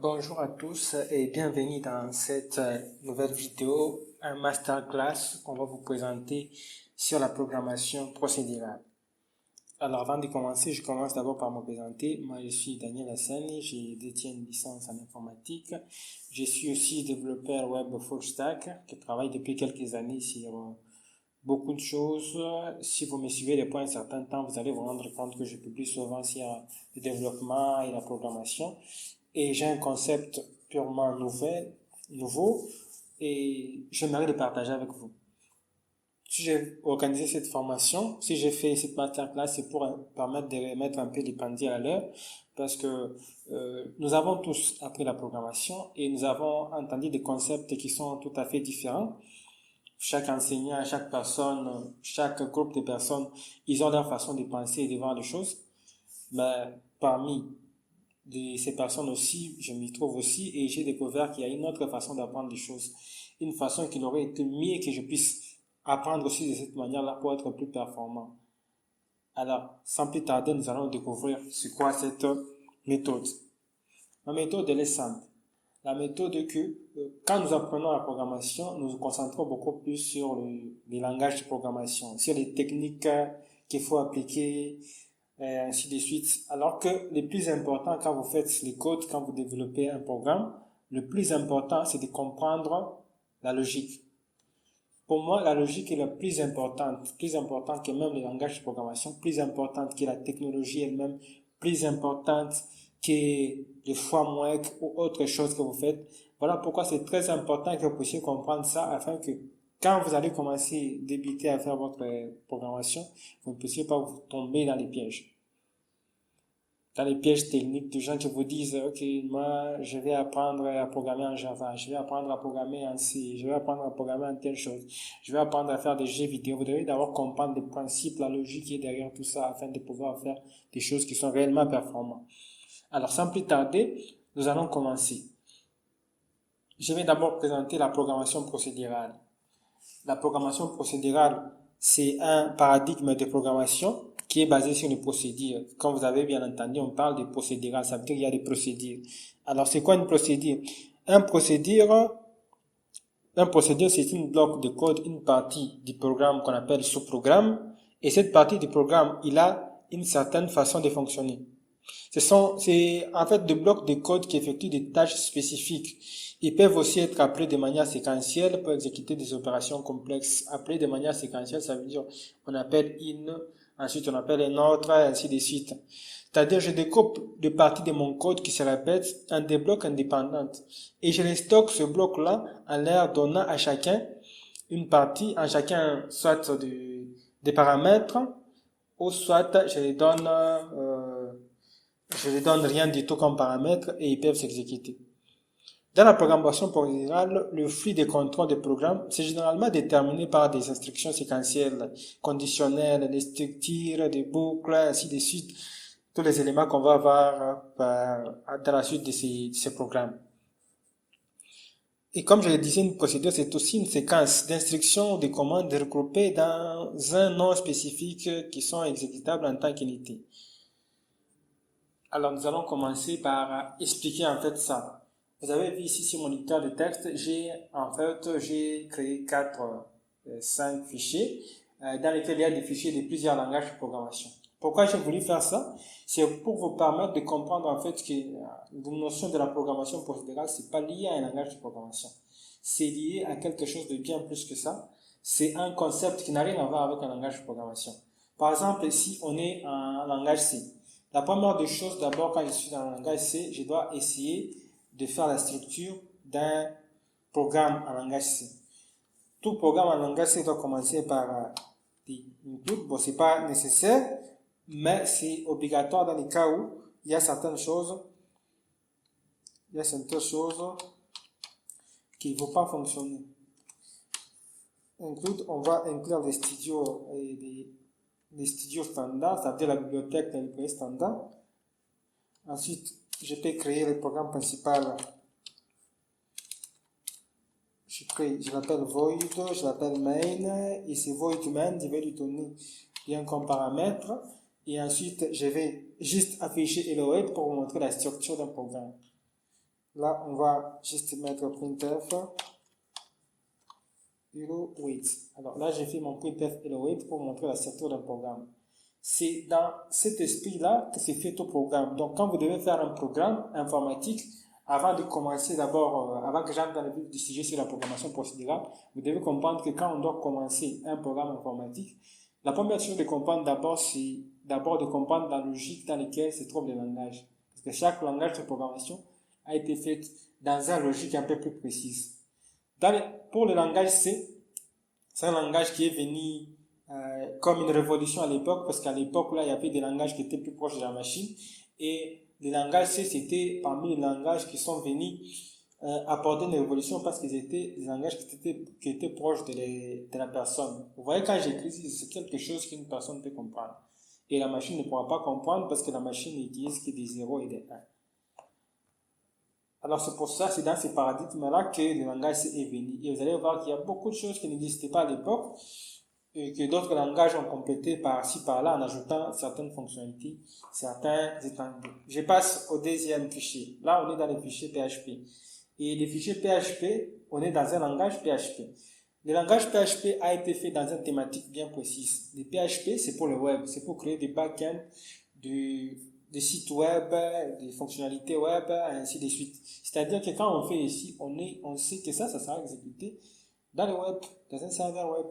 Bonjour à tous et bienvenue dans cette nouvelle vidéo, un masterclass qu'on va vous présenter sur la programmation procédurale. Alors avant de commencer, je commence d'abord par me présenter. Moi je suis Daniel Hassani, je détiens une licence en informatique. Je suis aussi développeur web full stack qui travaille depuis quelques années sur beaucoup de choses. Si vous me suivez depuis un certain temps, vous allez vous rendre compte que je publie souvent sur le développement et la programmation. Et j'ai un concept purement nouveau, et j'aimerais le partager avec vous. Si j'ai organisé cette formation, si j'ai fait cette masterclass, c'est pour permettre de remettre un peu les pendules à l'heure, parce que nous avons tous appris la programmation et nous avons entendu des concepts qui sont tout à fait différents. Chaque enseignant, chaque personne, chaque groupe de personnes, ils ont leur façon de penser et de voir les choses. Mais parmi ces personnes aussi, je m'y trouve aussi, et j'ai découvert qu'il y a une autre façon d'apprendre les choses. Une façon qu'il aurait été mieux que je puisse apprendre aussi de cette manière-là pour être plus performant. Alors, sans plus tarder, nous allons découvrir c'est quoi cette méthode. La méthode, elle est simple. La méthode que, quand nous apprenons la programmation, nous nous concentrons beaucoup plus sur les langages de programmation, sur les techniques qu'il faut appliquer, et ainsi de suite. Alors que le plus important quand vous faites les codes, quand vous développez un programme, le plus important, c'est de comprendre la logique. Pour moi, la logique est la plus importante que même les langages de programmation, plus importante que la technologie elle-même, plus importante que les frameworks ou autre chose que vous faites. Voilà pourquoi c'est très important que vous puissiez comprendre ça afin que quand vous allez commencer, débuter à faire votre programmation, vous ne puissiez pas vous tomber dans les pièges. Dans les pièges techniques de gens qui vous disent, OK, moi, je vais apprendre à programmer en Java, je vais apprendre à programmer en C, je vais apprendre à programmer en telle chose, je vais apprendre à faire des jeux vidéo. Vous devez d'abord comprendre les principes, la logique qui est derrière tout ça afin de pouvoir faire des choses qui sont réellement performantes. Alors, sans plus tarder, nous allons commencer. Je vais d'abord présenter la programmation procédurale. La programmation procédurale, c'est un paradigme de programmation qui est basé sur les procédures. Comme vous avez bien entendu, on parle de procédural, ça veut dire qu'il y a des procédures. Alors, c'est quoi une procédure? Un procédure, c'est une bloc de code, une partie du programme qu'on appelle sous-programme. Et cette partie du programme, il a une certaine façon de fonctionner. C'est en fait des blocs de code qui effectuent des tâches spécifiques. Ils peuvent aussi être appelés de manière séquentielle pour exécuter des opérations complexes. Appelés de manière séquentielle, ça veut dire on appelle une, ensuite on appelle un autre, et ainsi de suite. C'est-à-dire je découpe des parties de mon code qui se répètent en des blocs indépendants. Et je les stocke ce bloc-là en leur donnant à chacun une partie, en chacun soit des paramètres, ou soit je ne donne rien du tout comme paramètre et ils peuvent s'exécuter. Dans la programmation procédurale, le flux de contrôle des programmes, c'est généralement déterminé par des instructions séquentielles, conditionnelles, des structures, des boucles, ainsi de suite, tous les éléments qu'on va avoir dans la suite de ces programmes. Et comme je le disais, une procédure, c'est aussi une séquence d'instructions, de commandes regroupées dans un nom spécifique qui sont exécutables en tant qu'unité. Alors, nous allons commencer par expliquer en fait ça. Vous avez vu ici sur mon éditeur de texte, j'ai créé 5 fichiers dans lesquels il y a des fichiers de plusieurs langages de programmation. Pourquoi j'ai voulu faire ça? C'est pour vous permettre de comprendre en fait que la notion de la programmation procédurale, c'est pas lié à un langage de programmation. C'est lié à quelque chose de bien plus que ça. C'est un concept qui n'a rien à voir avec un langage de programmation. Par exemple, ici, on est en langage C. La première des choses, d'abord, quand je suis dans le langage C, je dois essayer de faire la structure d'un programme en langage C. Tout programme en langage C doit commencer par des inputs. Bon, c'est pas nécessaire, mais c'est obligatoire dans les cas où il y a certaines choses qui ne vont pas fonctionner. On va inclure les studios et les studios standards, c'est-à-dire la bibliothèque de librairie standard. Ensuite, je peux créer le programme principal. Je l'appelle void, je l'appelle main, et ce void main, je vais lui donner bien comme paramètre. Et ensuite, je vais juste afficher hello world pour vous montrer la structure d'un programme. Là, on va juste mettre printf hello wait. Alors là, j'ai fait mon printf hello wait pour montrer la structure d'un programme. C'est dans cet esprit-là que c'est fait tout programme. Donc, quand vous devez faire un programme informatique, avant de commencer d'abord, avant que j'entre dans le vif du sujet sur la programmation procédurale, vous devez comprendre que quand on doit commencer un programme informatique, la première chose de comprendre d'abord, c'est d'abord de comprendre la logique dans laquelle se trouve le langage. Parce que chaque langage de programmation a été fait dans une logique un peu plus précise. Pour le langage C, c'est un langage qui est venu comme une révolution à l'époque, parce qu'à l'époque, là, il y avait des langages qui étaient plus proches de la machine. Et les langages C, c'était parmi les langages qui sont venus apporter une révolution parce qu'ils étaient des langages qui étaient proches de la personne. Vous voyez, quand j'écris, c'est quelque chose qu'une personne peut comprendre. Et la machine ne pourra pas comprendre parce que la machine n'utilise que des 0 et des 1. Alors c'est pour ça, c'est dans ces paradigmes-là que le langage C est venu. Et vous allez voir qu'il y a beaucoup de choses qui n'existaient pas à l'époque et que d'autres langages ont complété par-ci, par-là en ajoutant certaines fonctionnalités, certains étendues. Je passe au deuxième fichier. Là, on est dans les fichiers PHP. Et les fichiers PHP, on est dans un langage PHP. Le langage PHP a été fait dans une thématique bien précise. Le PHP, c'est pour le web, c'est pour créer des backends, des sites web, des fonctionnalités web, ainsi de suite. C'est-à-dire que quand on fait ici, on sait que ça sera exécuté dans le web, dans un serveur web.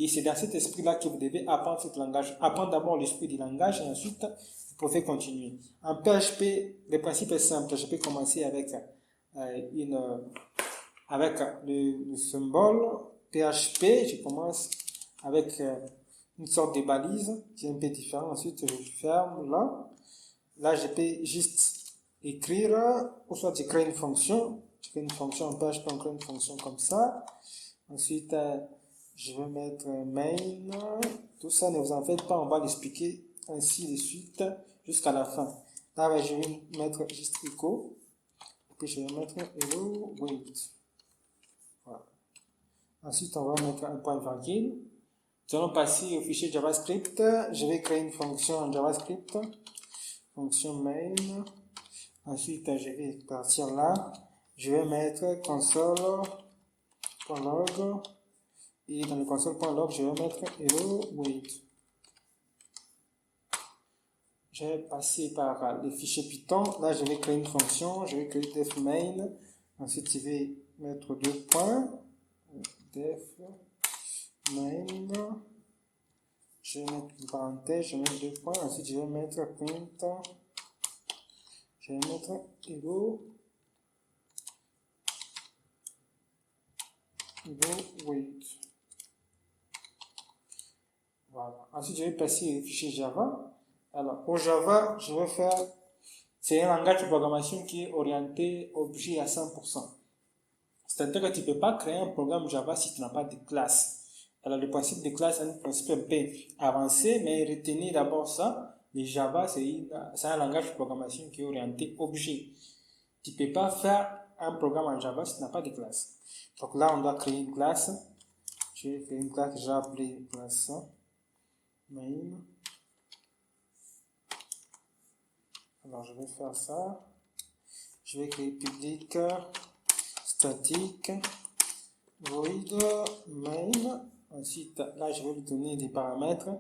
Et c'est dans cet esprit-là que vous devez apprendre ce langage. Apprendre d'abord l'esprit du langage et ensuite, vous pouvez continuer. En PHP, le principe est simple. Je peux commencer avec le symbole PHP. Je commence avec une sorte de balise qui est un peu différente. Ensuite, je ferme là. Là, je peux juste écrire, ou soit je crée une fonction. Je crée une fonction en PHP, on crée une fonction comme ça. Ensuite, je vais mettre main. Tout ça, ne vous en faites pas, on va l'expliquer ainsi de suite jusqu'à la fin. Là, je vais mettre juste echo. Et puis, je vais mettre hello wait. Voilà. Ensuite, on va mettre un point virgule. Nous allons passer au fichier JavaScript. Je vais créer une fonction en JavaScript. Fonction main. Ensuite, je vais partir là. Je vais mettre console.log. Et dans le console.log, je vais mettre hello wait. Je vais passer par les fichiers Python. Là, je vais créer une fonction. Je vais créer def main. Ensuite, je vais mettre deux points. Def main. Je vais mettre une parenthèse. Je vais mettre deux points. Ensuite, je vais mettre print. Je vais mettre hello wait. Voilà. Ensuite, je vais passer au fichier Java. Alors, pour Java, je vais faire... C'est un langage de programmation qui est orienté objet à 100%. C'est-à-dire que tu ne peux pas créer un programme Java si tu n'as pas de classe. Alors, le principe de classe est un principe un peu avancé, mais retenez d'abord ça. Le Java, c'est un langage de programmation qui est orienté objet. Tu ne peux pas faire un programme en Java si tu n'as pas de classe. Donc là, on doit créer une classe. Je vais créer une classe que j'ai appelée classe main. Alors, je vais faire ça. Je vais créer public, statique, void, main. Ensuite, là, je vais lui donner des paramètres.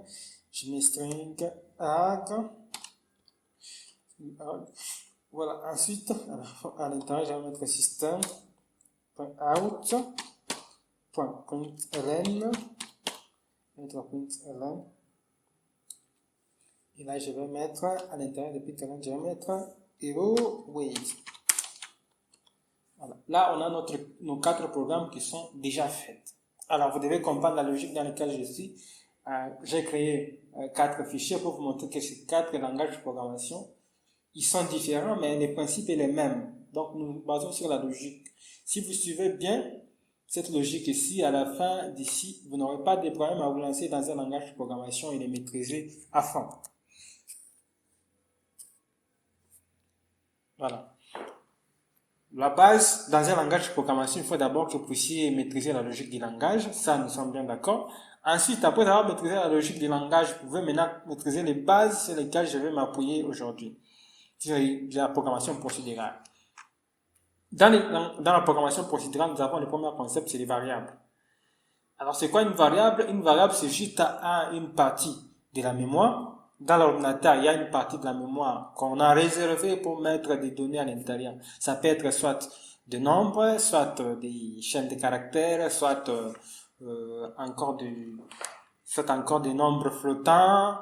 Je mets string, arg. Voilà. Ensuite, à l'intérieur, je vais mettre system.out.println. Et là, je vais mettre à l'intérieur de println, je vais mettre hello wait. Voilà. Là, on a nos 4 programmes qui sont déjà faits. Alors, vous devez comprendre la logique dans laquelle je suis. J'ai créé 4 fichiers pour vous montrer que ces 4 langages de programmation, ils sont différents, mais le principe est le même. Donc, nous nous basons sur la logique. Si vous suivez bien cette logique ici, à la fin d'ici, vous n'aurez pas de problème à vous lancer dans un langage de programmation et les maîtriser à fond. Voilà. La base, dans un langage de programmation, il faut d'abord que vous puissiez maîtriser la logique du langage. Ça, nous sommes bien d'accord. Ensuite, après avoir maîtrisé la logique du langage, vous pouvez maintenant maîtriser les bases sur lesquelles je vais m'appuyer aujourd'hui. C'est la programmation procédurale. Dans la programmation procédurale, nous avons le premier concept, c'est les variables. Alors, c'est quoi une variable? Une variable, c'est juste une partie de la mémoire. Dans l'ordinateur, il y a une partie de la mémoire qu'on a réservée pour mettre des données à l'intérieur. Ça peut être soit des nombres, soit des chaînes de caractères, soit encore des nombres flottants.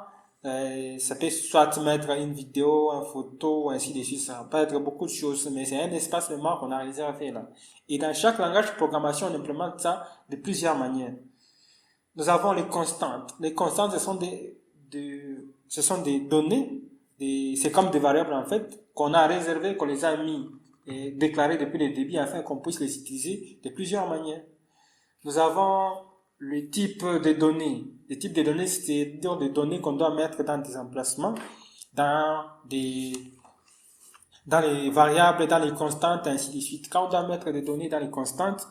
Ça peut soit mettre une vidéo, une photo, ainsi de suite. Ça peut être beaucoup de choses, mais c'est un espace mémoire qu'on a réservé là. Et dans chaque langage de programmation, on implémente ça de plusieurs manières. Nous avons les constantes. Les constantes, ce sont des données, c'est comme des variables en fait, qu'on a réservées, qu'on les a mis et déclarées depuis le début afin qu'on puisse les utiliser de plusieurs manières. Nous avons le type de données. Le type de données, c'est-à-dire des données qu'on doit mettre dans des emplacements, dans les variables, dans les constantes, ainsi de suite. Quand on doit mettre des données dans les constantes,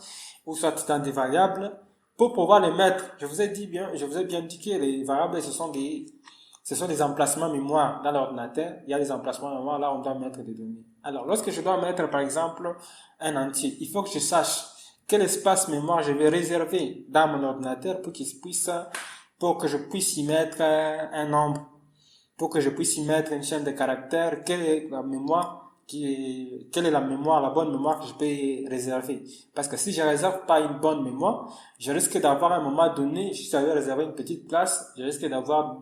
ou soit dans des variables, pour pouvoir les mettre, je vous ai bien dit que les variables, ce sont des emplacements mémoire dans l'ordinateur. Il y a des emplacements mémoire, là, on doit mettre des données. Alors, lorsque je dois mettre, par exemple, un entier, il faut que je sache quel espace mémoire je vais réserver dans mon ordinateur pour que je puisse y mettre un nombre, pour que je puisse y mettre une chaîne de caractères, quelle est la mémoire, la bonne mémoire que je peux réserver. Parce que si je réserve pas une bonne mémoire, je risque d'avoir à un moment donné, si j'avais réservé une petite place, je risque d'avoir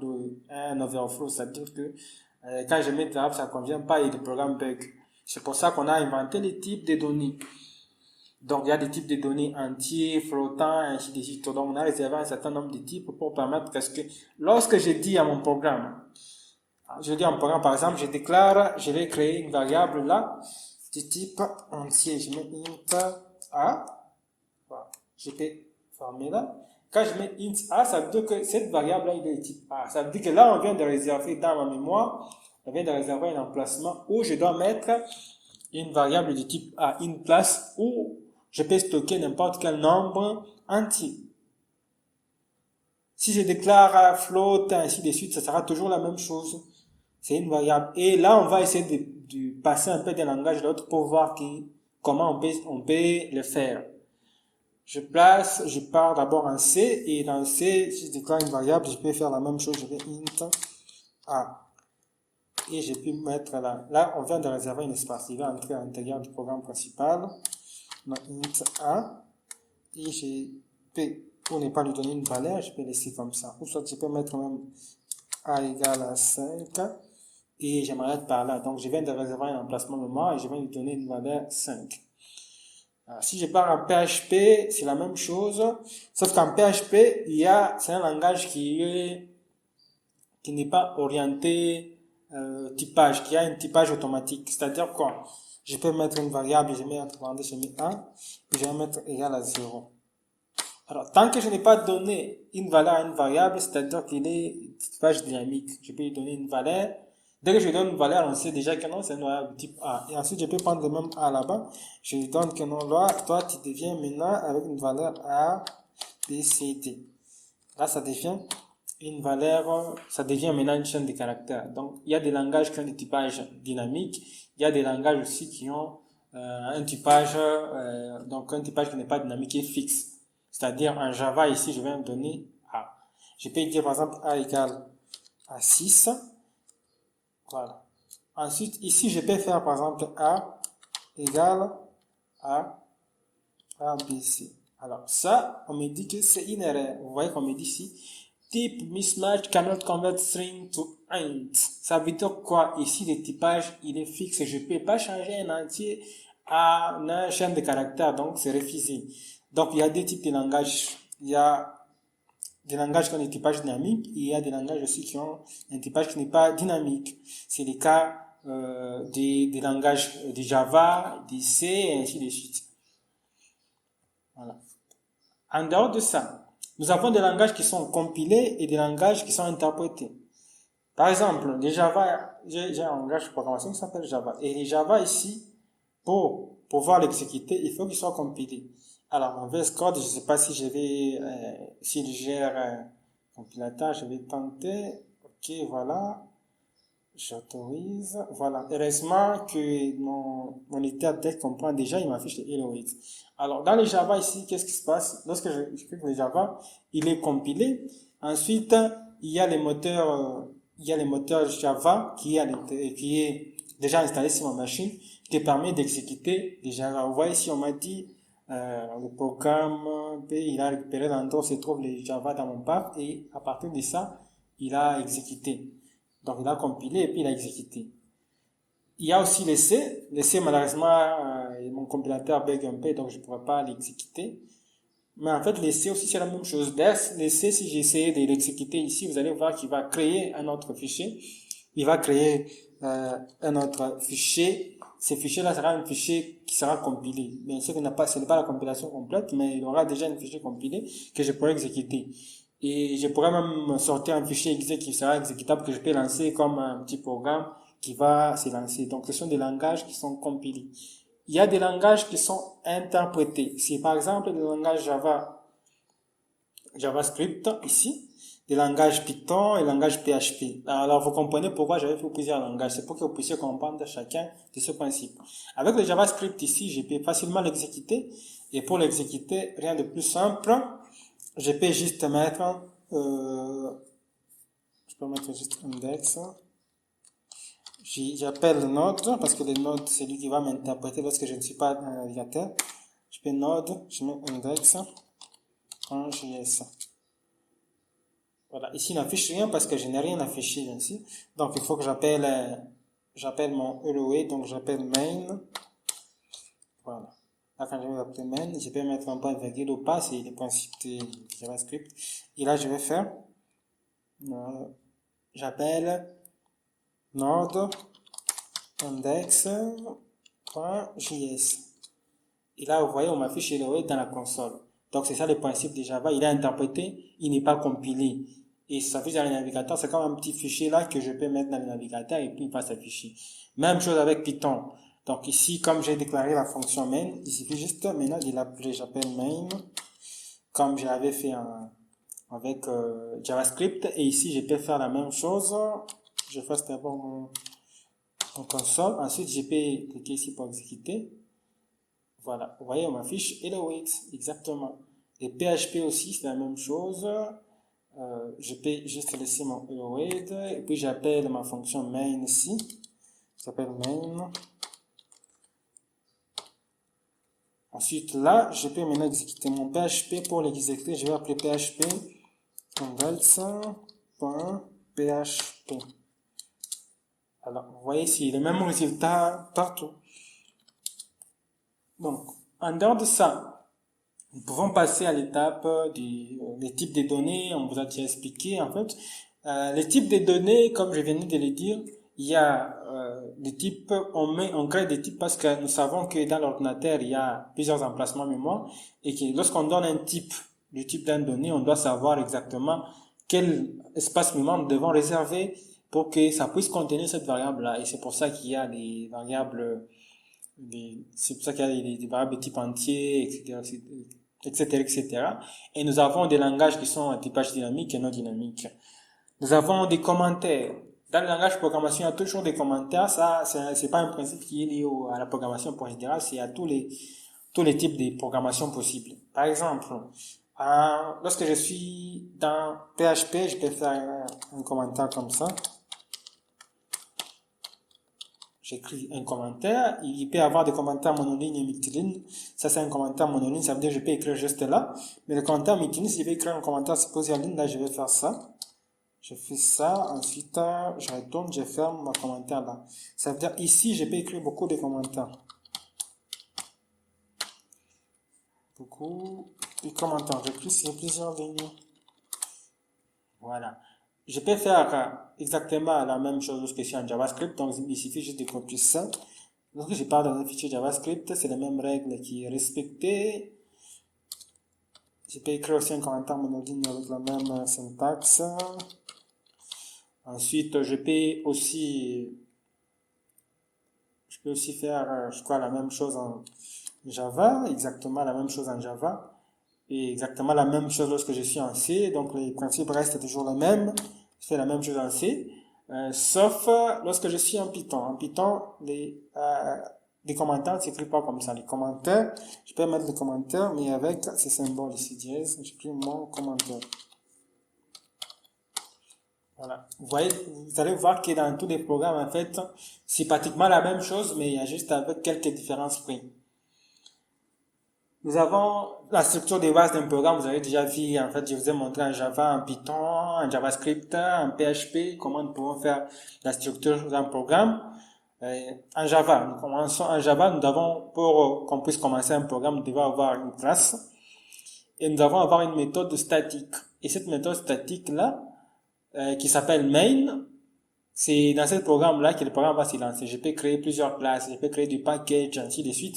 un overflow, c'est-à-dire que quand je mets de variable, ça ne convient pas et le programme bug. C'est pour ça qu'on a inventé les types de données. Donc, il y a des types de données entiers, flottants, ainsi de suite. Donc, on a réservé un certain nombre de types pour permettre que lorsque je dis à mon programme, par exemple, je vais créer une variable là, du type entier. Je mets int a. Voilà. Je peux former là. Quand je mets int a, ça veut dire que cette variable là, il est de type a. Ça veut dire que là, on vient de réserver dans ma mémoire, on vient de réserver un emplacement où je dois mettre une variable de type a, une place où je peux stocker n'importe quel nombre entier. Si je déclare float, ainsi de suite, ça sera toujours la même chose. C'est une variable. Et là, on va essayer de passer un peu d'un langage à l'autre pour voir comment on peut le faire. Je pars d'abord en C, et dans C, si je déclare une variable, je peux faire la même chose. Je vais int a. Et je peux mettre là. Là, on vient de réserver un espace. Il va entrer à l'intérieur du programme principal. Donc, int a. Et je peux, pour ne pas lui donner une valeur, je peux laisser comme ça. Ou soit je peux mettre même a égale à 5. Et je m'arrête par là. Donc, je viens de réserver un emplacement mémoire et je vais lui donner une valeur 5. Alors, si je pars en PHP, c'est la même chose. Sauf qu'en PHP, c'est un langage qui n'est pas orienté typage, qui a un typage automatique. C'est-à-dire quoi? Je peux mettre une variable, je mets 1, puis je vais mettre égal à 0. Alors, tant que je n'ai pas donné une valeur à une variable, c'est-à-dire qu'il est typage dynamique, je peux lui donner une valeur. Dès que je donne une valeur, on sait déjà que non, c'est une variable type A. Et ensuite, je peux prendre le même A là-bas. Je lui donne que non, là, toi, tu deviens maintenant avec une valeur A, B, C, D. Là, ça devient maintenant une chaîne de caractères. Donc, il y a des langages qui ont des typages dynamiques. Il y a des langages aussi qui ont un typage qui n'est pas dynamique et fixe. C'est-à-dire, en Java, ici, je vais me donner A. Je peux dire, par exemple, A égale à 6. Voilà. Ensuite, ici, je peux faire, par exemple, A égale à ABC. Alors, ça, on me dit que c'est une erreur. Vous voyez qu'on me dit ici, type mismatch cannot convert string to int. Ça veut dire quoi? Ici, le typage, il est fixe. Je ne peux pas changer un entier à une chaîne de caractères. Donc, c'est refusé. Donc, il y a deux types de langages. Il y a des langages qui ont des typages dynamiques, et il y a des langages aussi qui ont un typage qui n'est pas dynamique. C'est le cas des langages de Java, de C, et ainsi de suite. Voilà. En dehors de ça, nous avons des langages qui sont compilés et des langages qui sont interprétés. Par exemple, les Java, j'ai un langage de programmation qui s'appelle Java. Et les Java ici, pour pouvoir l'exécuter, il faut qu'il soit compilé. Alors, mon VS Code, je ne sais pas si s'il gère un compilateur, je vais tenter. Ok, voilà. J'autorise. Voilà. Heureusement que mon éditeur texte comprend déjà, il m'affiche le hello world. Alors, dans le Java ici, qu'est-ce qui se passe? Lorsque je clique le Java, il est compilé. Ensuite, il y a les moteurs Java qui est déjà installé sur ma machine, qui permet d'exécuter des Java. Vous voyez ici, on m'a dit, le programme, il a récupéré l'endroit où se trouve les Java dans mon parc et à partir de ça, il a exécuté. Donc, il a compilé et puis il a exécuté. Il y a aussi les C. Les C, malheureusement, mon compilateur bug un peu, donc je ne pourrais pas l'exécuter. Mais en fait, les C aussi, c'est la même chose. Les C, si j'essaie de l'exécuter ici, vous allez voir qu'il va créer un autre fichier. Il va créer un autre fichier. Ce fichier-là sera un fichier qui sera compilé. Bien sûr, ce n'est pas la compilation complète, mais il aura déjà un fichier compilé que je pourrais exécuter. Et je pourrais même sortir un fichier exe qui sera exécutable que je peux lancer comme un petit programme qui va se lancer. Donc, ce sont des langages qui sont compilés. Il y a des langages qui sont interprétés. C'est par exemple le langage JavaScript ici, des langages Python et langage PHP. Alors, vous comprenez pourquoi j'avais fait plusieurs langages. C'est pour que vous puissiez comprendre chacun de ce principe. Avec le JavaScript ici, je peux facilement l'exécuter. Et pour l'exécuter, rien de plus simple. Je peux juste mettre, je peux mettre juste index. J'appelle le node parce que le node c'est lui qui va m'interpréter lorsque je ne suis pas dans le navigateur. Je peux node, je mets index en JS. Voilà, ici il n'affiche rien parce que je n'ai rien affiché ici. Donc il faut que j'appelle mon hello, donc j'appelle main. Voilà. Là, quand je vais appeler main, je peux mettre un point virgule ou pas, c'est le principe de JavaScript. Et là, je vais faire, j'appelle node index.js. Et là, vous voyez, on m'affiche hello dans la console. Donc, c'est ça le principe de Java. Il est interprété, il n'est pas compilé. Et ça s'affiche dans le navigateur. C'est comme un petit fichier là que je peux mettre dans le navigateur et puis il va s'afficher. Même chose avec Python. Donc ici, comme j'ai déclaré la fonction main, il suffit juste maintenant de l'appeler. J'appelle main, comme j'avais fait avec JavaScript. Et ici, je peux faire la même chose. Je fais d'abord mon console. Ensuite, je peux cliquer ici pour exécuter. Voilà. Vous voyez, on m'affiche hello world. Exactement. Et PHP aussi, c'est la même chose. Je peux juste laisser mon hello world. Et puis, j'appelle ma fonction main ici. J'appelle main. Ensuite, là, je peux maintenant exécuter mon PHP. Pour l'exécuter, je vais appeler PHP index.php. Alors, vous voyez ici, le même résultat partout. Donc, en dehors de ça, nous pouvons passer à l'étape des types de données. On vous a déjà expliqué, en fait. Les types de données, comme je venais de le dire, il y a des types, on crée des types parce que nous savons que dans l'ordinateur, il y a plusieurs emplacements mémoire et que lorsqu'on donne un type, le type d'une donnée, on doit savoir exactement quel espace mémoire nous devons réserver pour que ça puisse contenir cette variable-là. Et c'est pour ça qu'il y a des variables, c'est pour ça qu'il y a des variables de type entier, etc., etc., etc. Et nous avons des langages qui sont à typage dynamique et non dynamique. Nous avons des commentaires. Dans le langage de programmation, il y a toujours des commentaires. Ça, c'est pas un principe qui est lié à la programmation procédurale, c'est à tous les types de programmation possibles. Par exemple, lorsque je suis dans PHP, je peux faire un commentaire comme ça. J'écris un commentaire. Il peut y avoir des commentaires monolignes et multilignes. Ça, c'est un commentaire monoligne. Ça veut dire que je peux écrire juste là. Mais le commentaire multiligne, si je vais écrire un commentaire supposé en ligne, là, je vais faire ça. Je fais ça, ensuite je retourne, je ferme mon commentaire là. Ça veut dire ici, je peux écrire beaucoup de commentaires. Beaucoup de commentaires. J'écris sur plusieurs lignes. Voilà. Je peux faire exactement la même chose que c'est en JavaScript. Donc, il suffit juste de copier ça. Lorsque je parle dans un fichier JavaScript, c'est la même règle qui est respectée. Je peux écrire aussi un commentaire monoligne avec la même syntaxe. Ensuite, je peux aussi faire, je crois, la même chose en Java, exactement la même chose en Java, et exactement la même chose lorsque je suis en C. Donc, les principes restent toujours les mêmes. Je fais la même chose en C. Sauf lorsque je suis en Python. En Python, les commentaires ne s'écrivent pas comme ça. Les commentaires, je peux mettre les commentaires, mais avec ces symboles ici, dièse, j'écris mon commentaire. Voilà. Vous voyez, vous allez voir que dans tous les programmes, en fait, c'est pratiquement la même chose, mais il y a juste avec quelques différences près. Nous avons la structure de base d'un programme, vous avez déjà vu, en fait, je vous ai montré en Java, en Python, en JavaScript, en PHP, comment nous pouvons faire la structure d'un programme. En Java, nous commençons en Java, nous avons, pour qu'on puisse commencer un programme, nous devons avoir une classe et nous devons avoir une méthode statique. Et cette méthode statique-là, qui s'appelle main, c'est dans ce programme-là que le programme va se lancer. Je peux créer plusieurs classes, je peux créer du package, ainsi de suite.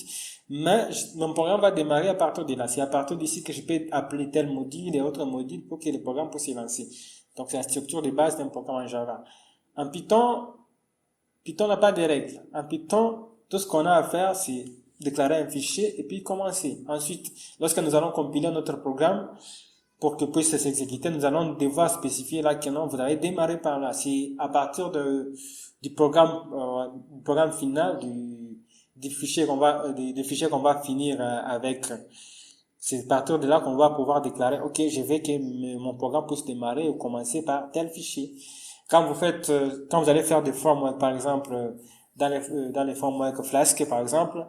Mais mon programme va démarrer à partir de là. C'est à partir d'ici que je peux appeler tel module et autre module pour que le programme puisse se lancer. Donc, c'est la structure de base d'un programme en Java. En Python, Python n'a pas de règles. En Python, tout ce qu'on a à faire, c'est déclarer un fichier et puis commencer. Ensuite, lorsque nous allons compiler notre programme, pour que puisse s'exécuter, nous allons devoir spécifier là que non, vous allez démarrer par là. C'est à partir du programme final, du fichier des fichiers qu'on va finir avec. C'est à partir de là qu'on va pouvoir déclarer, ok, je veux que mon programme puisse démarrer ou commencer par tel fichier. Quand vous allez faire des frameworks, par exemple, dans les frameworks Flask, par exemple,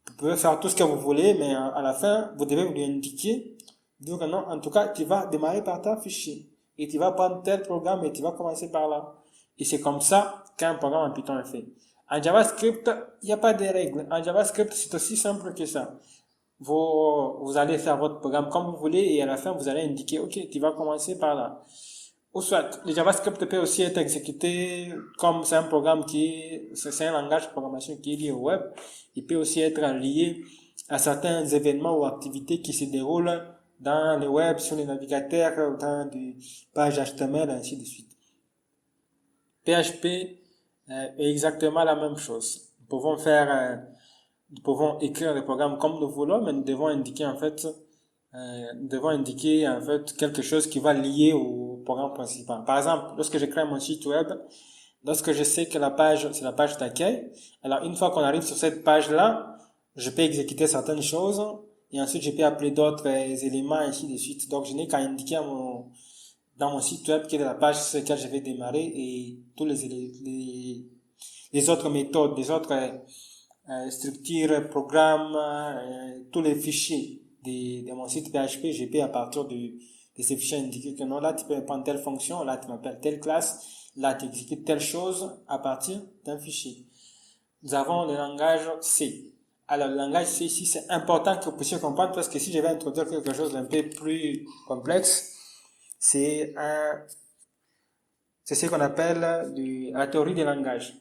vous pouvez faire tout ce que vous voulez, mais à la fin, vous devez lui indiquer. Donc, non, en tout cas, tu vas démarrer par ta fichier. Et tu vas prendre tel programme et tu vas commencer par là. Et c'est comme ça qu'un programme en Python est fait. En JavaScript, il n'y a pas de règles. En JavaScript, c'est aussi simple que ça. Vous allez faire votre programme comme vous voulez et à la fin, vous allez indiquer, ok, tu vas commencer par là. Ou soit, le JavaScript peut aussi être exécuté comme c'est un programme c'est un langage de programmation qui est lié au web. Il peut aussi être lié à certains événements ou activités qui se déroulent dans le web, sur les navigateurs, dans des pages HTML, ainsi de suite. PHP est exactement la même chose. Nous pouvons écrire le programme comme nous voulons, mais nous devons indiquer en fait quelque chose qui va lier au programme principal. Par exemple, lorsque je crée mon site web, lorsque je sais que la page, c'est la page d'accueil, alors une fois qu'on arrive sur cette page-là, je peux exécuter certaines choses et ensuite je peux appeler d'autres éléments ainsi de suite. Donc je n'ai qu'à indiquer dans mon site web quelle est la page sur laquelle je vais démarrer et tous les autres méthodes, les autres structures, programmes, tous les fichiers de mon site PHP, je peux à partir de ces fichiers indiquer que non, là tu peux prendre telle fonction, là tu m'appelles telle classe, là tu exécutes telle chose à partir d'un fichier. Nous avons le langage C. Alors, le langage C ici, c'est important que vous puissiez comprendre parce que si je vais introduire quelque chose d'un peu plus complexe, c'est ce qu'on appelle la théorie des langages.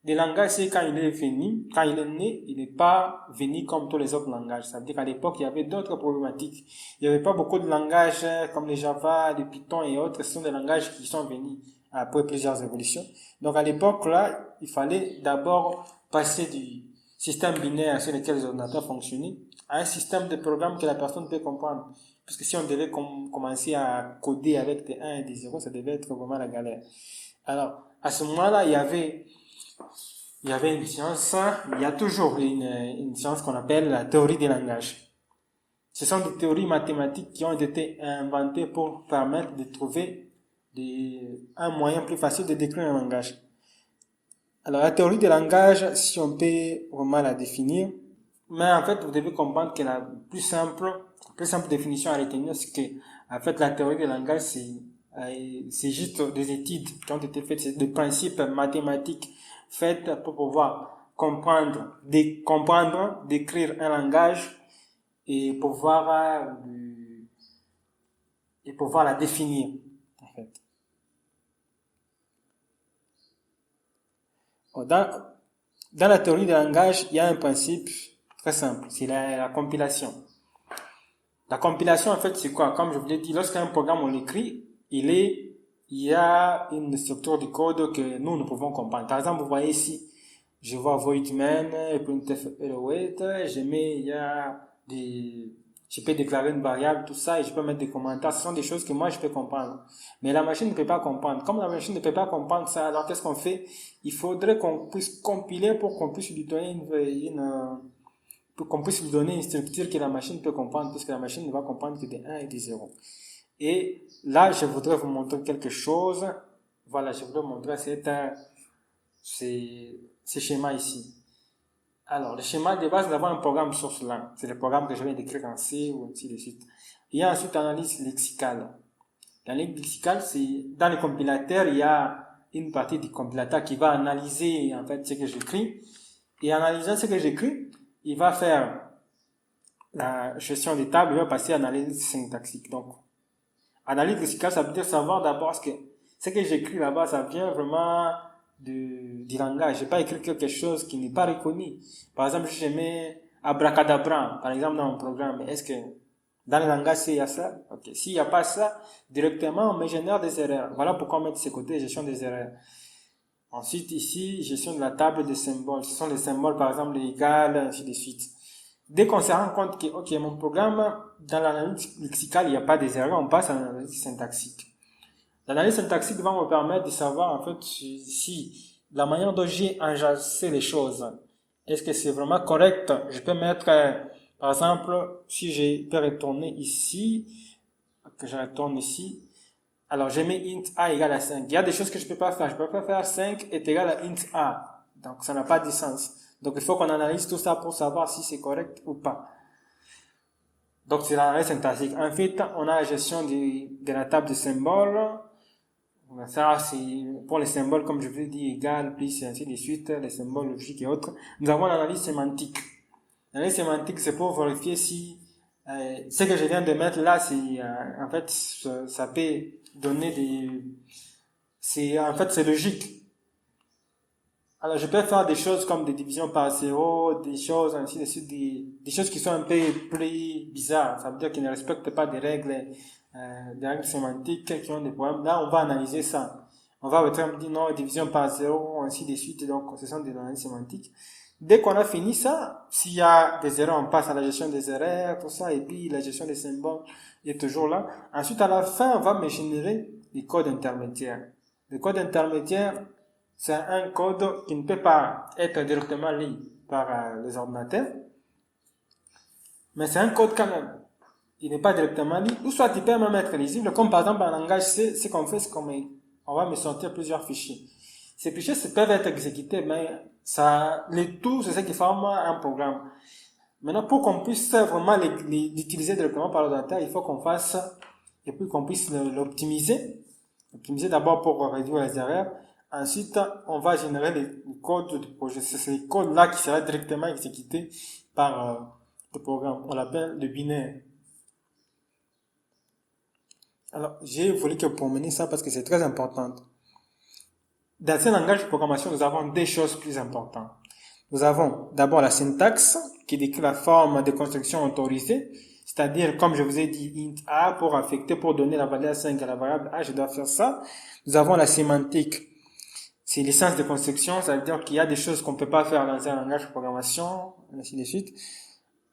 Le langage, c'est quand il est né, il n'est pas venu comme tous les autres langages. Ça veut dire qu'à l'époque, il y avait d'autres problématiques. Il n'y avait pas beaucoup de langages comme les Java, les Python et autres. Ce sont des langages qui sont venus après plusieurs évolutions. Donc, à l'époque, là, il fallait d'abord passer du système binaire sur lequel les ordinateurs fonctionnaient à un système de programme que la personne peut comprendre. Puisque si on devait commencer à coder avec des 1 et des 0, ça devait être vraiment la galère. Alors, à ce moment-là, il y avait une science, il y a toujours une science qu'on appelle la théorie des langages. Ce sont des théories mathématiques qui ont été inventées pour permettre de trouver un moyen plus facile de décrire un langage. Alors, la théorie des langages, si on peut vraiment la définir, mais en fait, vous devez comprendre que la plus simple définition à retenir, c'est que, en fait, la théorie des langages, c'est juste des études qui ont été faites, c'est des principes mathématiques faits pour pouvoir comprendre, décrire un langage et pouvoir la définir, en fait. Dans la théorie des langages, il y a un principe très simple, c'est la compilation. La compilation, en fait, c'est quoi? Comme je vous l'ai dit, lorsqu'un programme on l'écrit, il y a une structure de code que nous pouvons comprendre. Par exemple, vous voyez ici, je vois void main, printf hello world, il y a Je peux déclarer une variable, tout ça, et je peux mettre des commentaires. Ce sont des choses que moi, je peux comprendre. Mais la machine ne peut pas comprendre. Comme la machine ne peut pas comprendre ça, alors qu'est-ce qu'on fait? Il faudrait qu'on puisse compiler pour qu'on puisse lui donner pour qu'on puisse lui donner une structure que la machine peut comprendre, puisque la machine ne va comprendre que des 1 et des 0. Et là, je voudrais vous montrer quelque chose. Voilà, je voudrais vous montrer ce schéma ici. Alors, le schéma de base, nous avons un programme source là. C'est le programme que je viens d'écrire en C ou ainsi de suite. Il y a ensuite l'analyse lexicale. L'analyse lexicale, c'est dans le compilateur, il y a une partie du compilateur qui va analyser en fait ce que j'écris. Et en analysant ce que j'écris, il va faire la gestion des tables, il va passer à l'analyse syntaxique. Donc, analyse lexicale, ça veut dire savoir d'abord ce que j'écris là-bas, ça vient vraiment du langage. Je n'ai pas écrit quelque chose qui n'est pas reconnu. Par exemple, si je mets abracadabra, par exemple, dans mon programme, est-ce que dans le langage, il y a ça? Ok. S'il n'y a pas ça, directement, on me génère des erreurs. Voilà pourquoi on met de ce côté gestion des erreurs. Ensuite, ici, gestion de la table des symboles. Ce sont les symboles, par exemple, les égal, ainsi de suite. Dès qu'on se rend compte que, ok, mon programme, dans l'analyse lexicale, il n'y a pas des erreurs, on passe à l'analyse syntaxique. L'analyse syntaxique va me permettre de savoir, en fait, si la manière dont j'ai enjacé les choses, est-ce que c'est vraiment correct? Je peux mettre, par exemple, si je peux retourner ici, que je retourne ici, alors je mets int a égale à 5. Il y a des choses que je peux pas faire. Je peux pas faire 5 est égal à int a. Donc, ça n'a pas de sens. Donc, il faut qu'on analyse tout ça pour savoir si c'est correct ou pas. Donc, c'est l'analyse syntaxique. En fait, on a la gestion de la table de symboles. Ça, c'est pour les symboles, comme je vous ai dit, égal, plus, et ainsi de suite, les symboles logiques et autres. Nous avons l'analyse sémantique. L'analyse sémantique, c'est pour vérifier si ce que je viens de mettre là, c'est en fait, ça peut donner en fait, c'est logique. Alors, je peux faire des choses comme des divisions par zéro, des choses ainsi de suite, des choses qui sont un peu plus bizarres. Ça veut dire qu'ils ne respectent pas des règles sémantiques, qui ont des problèmes. Là, on va analyser ça. On va me dire non, division par zéro, ainsi de suite. Donc, ce sont des analyses sémantiques. Dès qu'on a fini ça, s'il y a des erreurs, on passe à la gestion des erreurs, tout ça, et puis la gestion des symboles est toujours là. Ensuite, à la fin, on va me générer les codes intermédiaires. Les codes intermédiaires, c'est un code qui ne peut pas être directement lu par les ordinateurs, mais c'est un code quand même. Il n'est pas directement lu, ou soit il peut même être lisible, comme par exemple en langage C, ce qu'on fait, c'est qu'on va me sortir plusieurs fichiers. Ces fichiers peuvent être exécutés, mais le tout, c'est ce qui forme un programme. Maintenant, pour qu'on puisse vraiment l'utiliser directement par l'ordinateur, il faut qu'on fasse, et puis qu'on puisse l'optimiser. Optimiser d'abord pour réduire les erreurs. Ensuite, on va générer les codes de projet. C'est ces codes-là qui sera directement exécutés par le programme. On l'appelle le binaire. Alors, j'ai voulu que pour mener ça parce que c'est très important. Dans ce langage de programmation, nous avons deux choses plus importantes. Nous avons d'abord la syntaxe qui décrit la forme de construction autorisée, c'est-à-dire, comme je vous ai dit, int a pour donner la valeur 5 à la variable a, je dois faire ça. Nous avons la sémantique, c'est l'essence de construction, ça veut dire qu'il y a des choses qu'on ne peut pas faire dans un langage de programmation, ainsi de suite.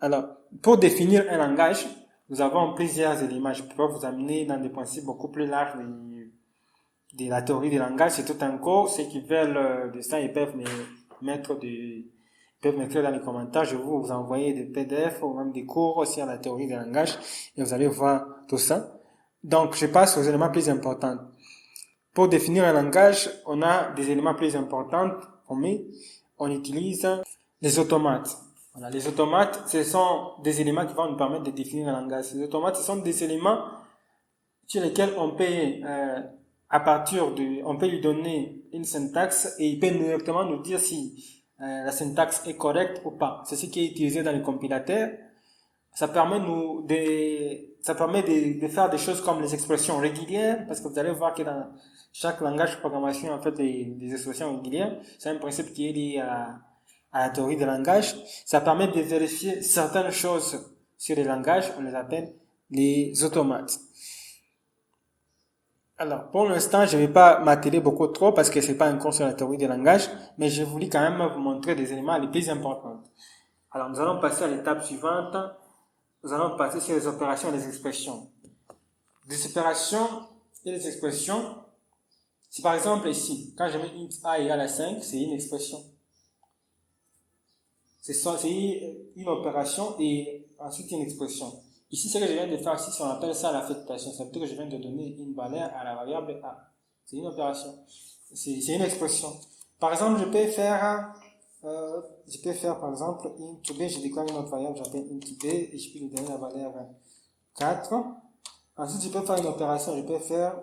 Alors, pour définir un langage, nous avons plusieurs éléments. Je peux vous amener dans des principes beaucoup plus larges de la théorie du langage. C'est tout un cours. Ceux qui veulent de ça, ils peuvent m'écrire dans les commentaires. Je vais vous envoyer des PDF ou même des cours aussi à la théorie du langage et vous allez voir tout ça. Donc, je passe aux éléments plus importants. Pour définir un langage, on a des éléments plus importants. On utilise les automates. Voilà, les automates, ce sont des éléments qui vont nous permettre de définir un langage. Les automates, ce sont des éléments sur lesquels on peut, on peut lui donner une syntaxe et il peut directement nous dire si la syntaxe est correcte ou pas. C'est ce qui est utilisé dans les compilateurs. Ça permet de faire des choses comme les expressions régulières, parce que vous allez voir que dans chaque langage de programmation, en fait, des expressions régulières. C'est un principe qui est lié à la théorie des langages. Ça permet de vérifier certaines choses sur les langages. On les appelle les automates. Alors, pour l'instant, je ne vais pas m'atteler beaucoup trop parce que c'est pas un cours sur la théorie des langages, mais je voulais quand même vous montrer des éléments les plus importants. Alors, nous allons passer à l'étape suivante. nous allons passer sur les opérations et les expressions. Les opérations et les expressions, si par exemple ici, quand je mets int a égale à 5, c'est une expression. C'est une opération et ensuite une expression. Ici, ce que je viens de faire ici, on appelle ça l'affectation. Ça veut dire que je viens de donner une valeur à la variable a. C'est une opération. C'est une expression. Par exemple, je peux faire par exemple int b, je déclare une autre variable, j'appelle int b et je peux lui donner la valeur 4. Ensuite, je peux faire une opération, je peux faire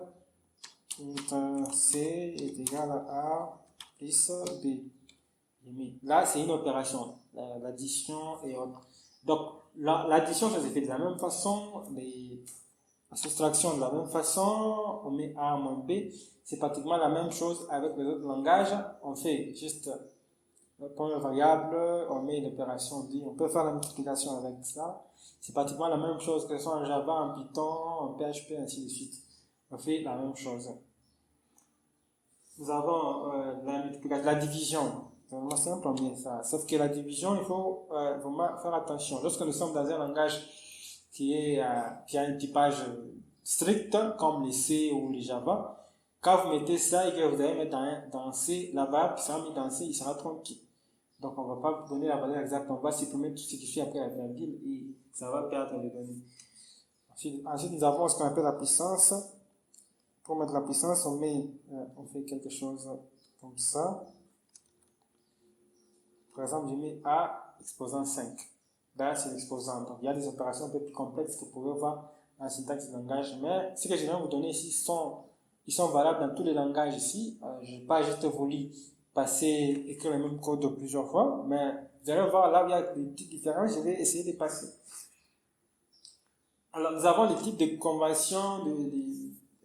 int c est égal à a plus b. Là, c'est une opération, l'addition et autres. Donc, l'addition, ça se fait de la même façon, la soustraction de la même façon, on met a moins b, c'est pratiquement la même chose avec les autres langages. On fait juste la première variable, on met l'opération dit, on peut faire la multiplication avec ça. C'est pratiquement la même chose que ce soit en Java, en Python, en PHP, ainsi de suite. On fait la même chose. Nous avons la division. C'est vraiment simple, on met ça. Sauf que la division, il faut vraiment faire attention. Lorsque nous sommes dans un langage qui a un typage strict, comme les C ou les Java, quand vous mettez ça et que vous allez mettre dans C, la variable qui sera mise dans C, il sera tronqué. Donc, on ne va pas donner la valeur exacte, on va supprimer tout ce qui suit après la virgule et ça va perdre les données. Ensuite, nous avons ce qu'on appelle la puissance. Pour mettre la puissance, on fait quelque chose comme ça. Par exemple, je mets A exposant 5. Là, c'est l'exposant. Donc, il y a des opérations un peu plus complexes que vous pouvez voir dans la syntaxe du langage. Mais ce que je viens de vous donner ici, ils sont valables dans tous les langages ici. Je n'ai pas juste voulu écrire le même code plusieurs fois. Mais vous allez voir là où il y a des petites différences, je vais essayer de passer. Alors, nous avons les types de conventions,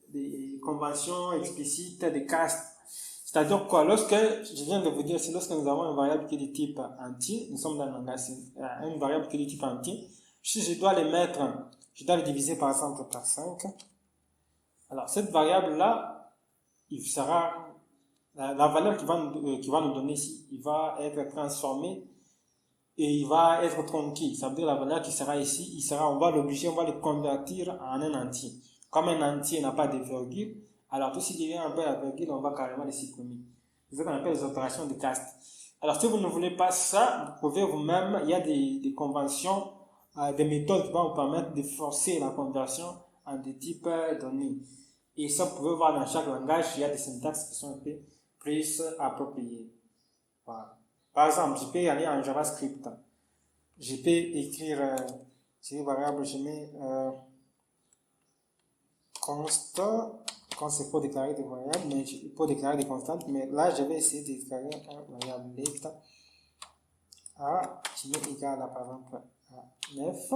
des conventions explicites, des castes. C'est-à-dire quoi? Lorsque, je viens de vous dire, c'est lorsque nous avons une variable qui est de type entier, nous sommes dans le langage, une variable qui est de type entier. Si je dois je dois les diviser par exemple par 5. Alors, cette variable-là, il sera, la valeur qui va nous donner ici, il va être transformé et il va être tronqué. Ça veut dire la valeur qui sera ici, on va le convertir en un entier. Comme un entier n'a pas de virgule, alors tout ce qui vient après la virgule, on va carrément les supprimer. C'est ce qu'on appelle les opérations de caste. Alors si vous ne voulez pas ça, vous pouvez vous-même, il y a des conventions, des méthodes qui vont vous permettre de forcer la conversion en des types donnés. Et ça, vous pouvez voir dans chaque langage, il y a des syntaxes qui sont un peu plus appropriées. Voilà. Par exemple, je peux aller en JavaScript. Je peux écrire sur une variable, je mets const, quand c'est pour déclarer des variables, mais pour déclarer des constantes, mais là je vais essayer de déclarer une variable let a qui est égal à par exemple à 9.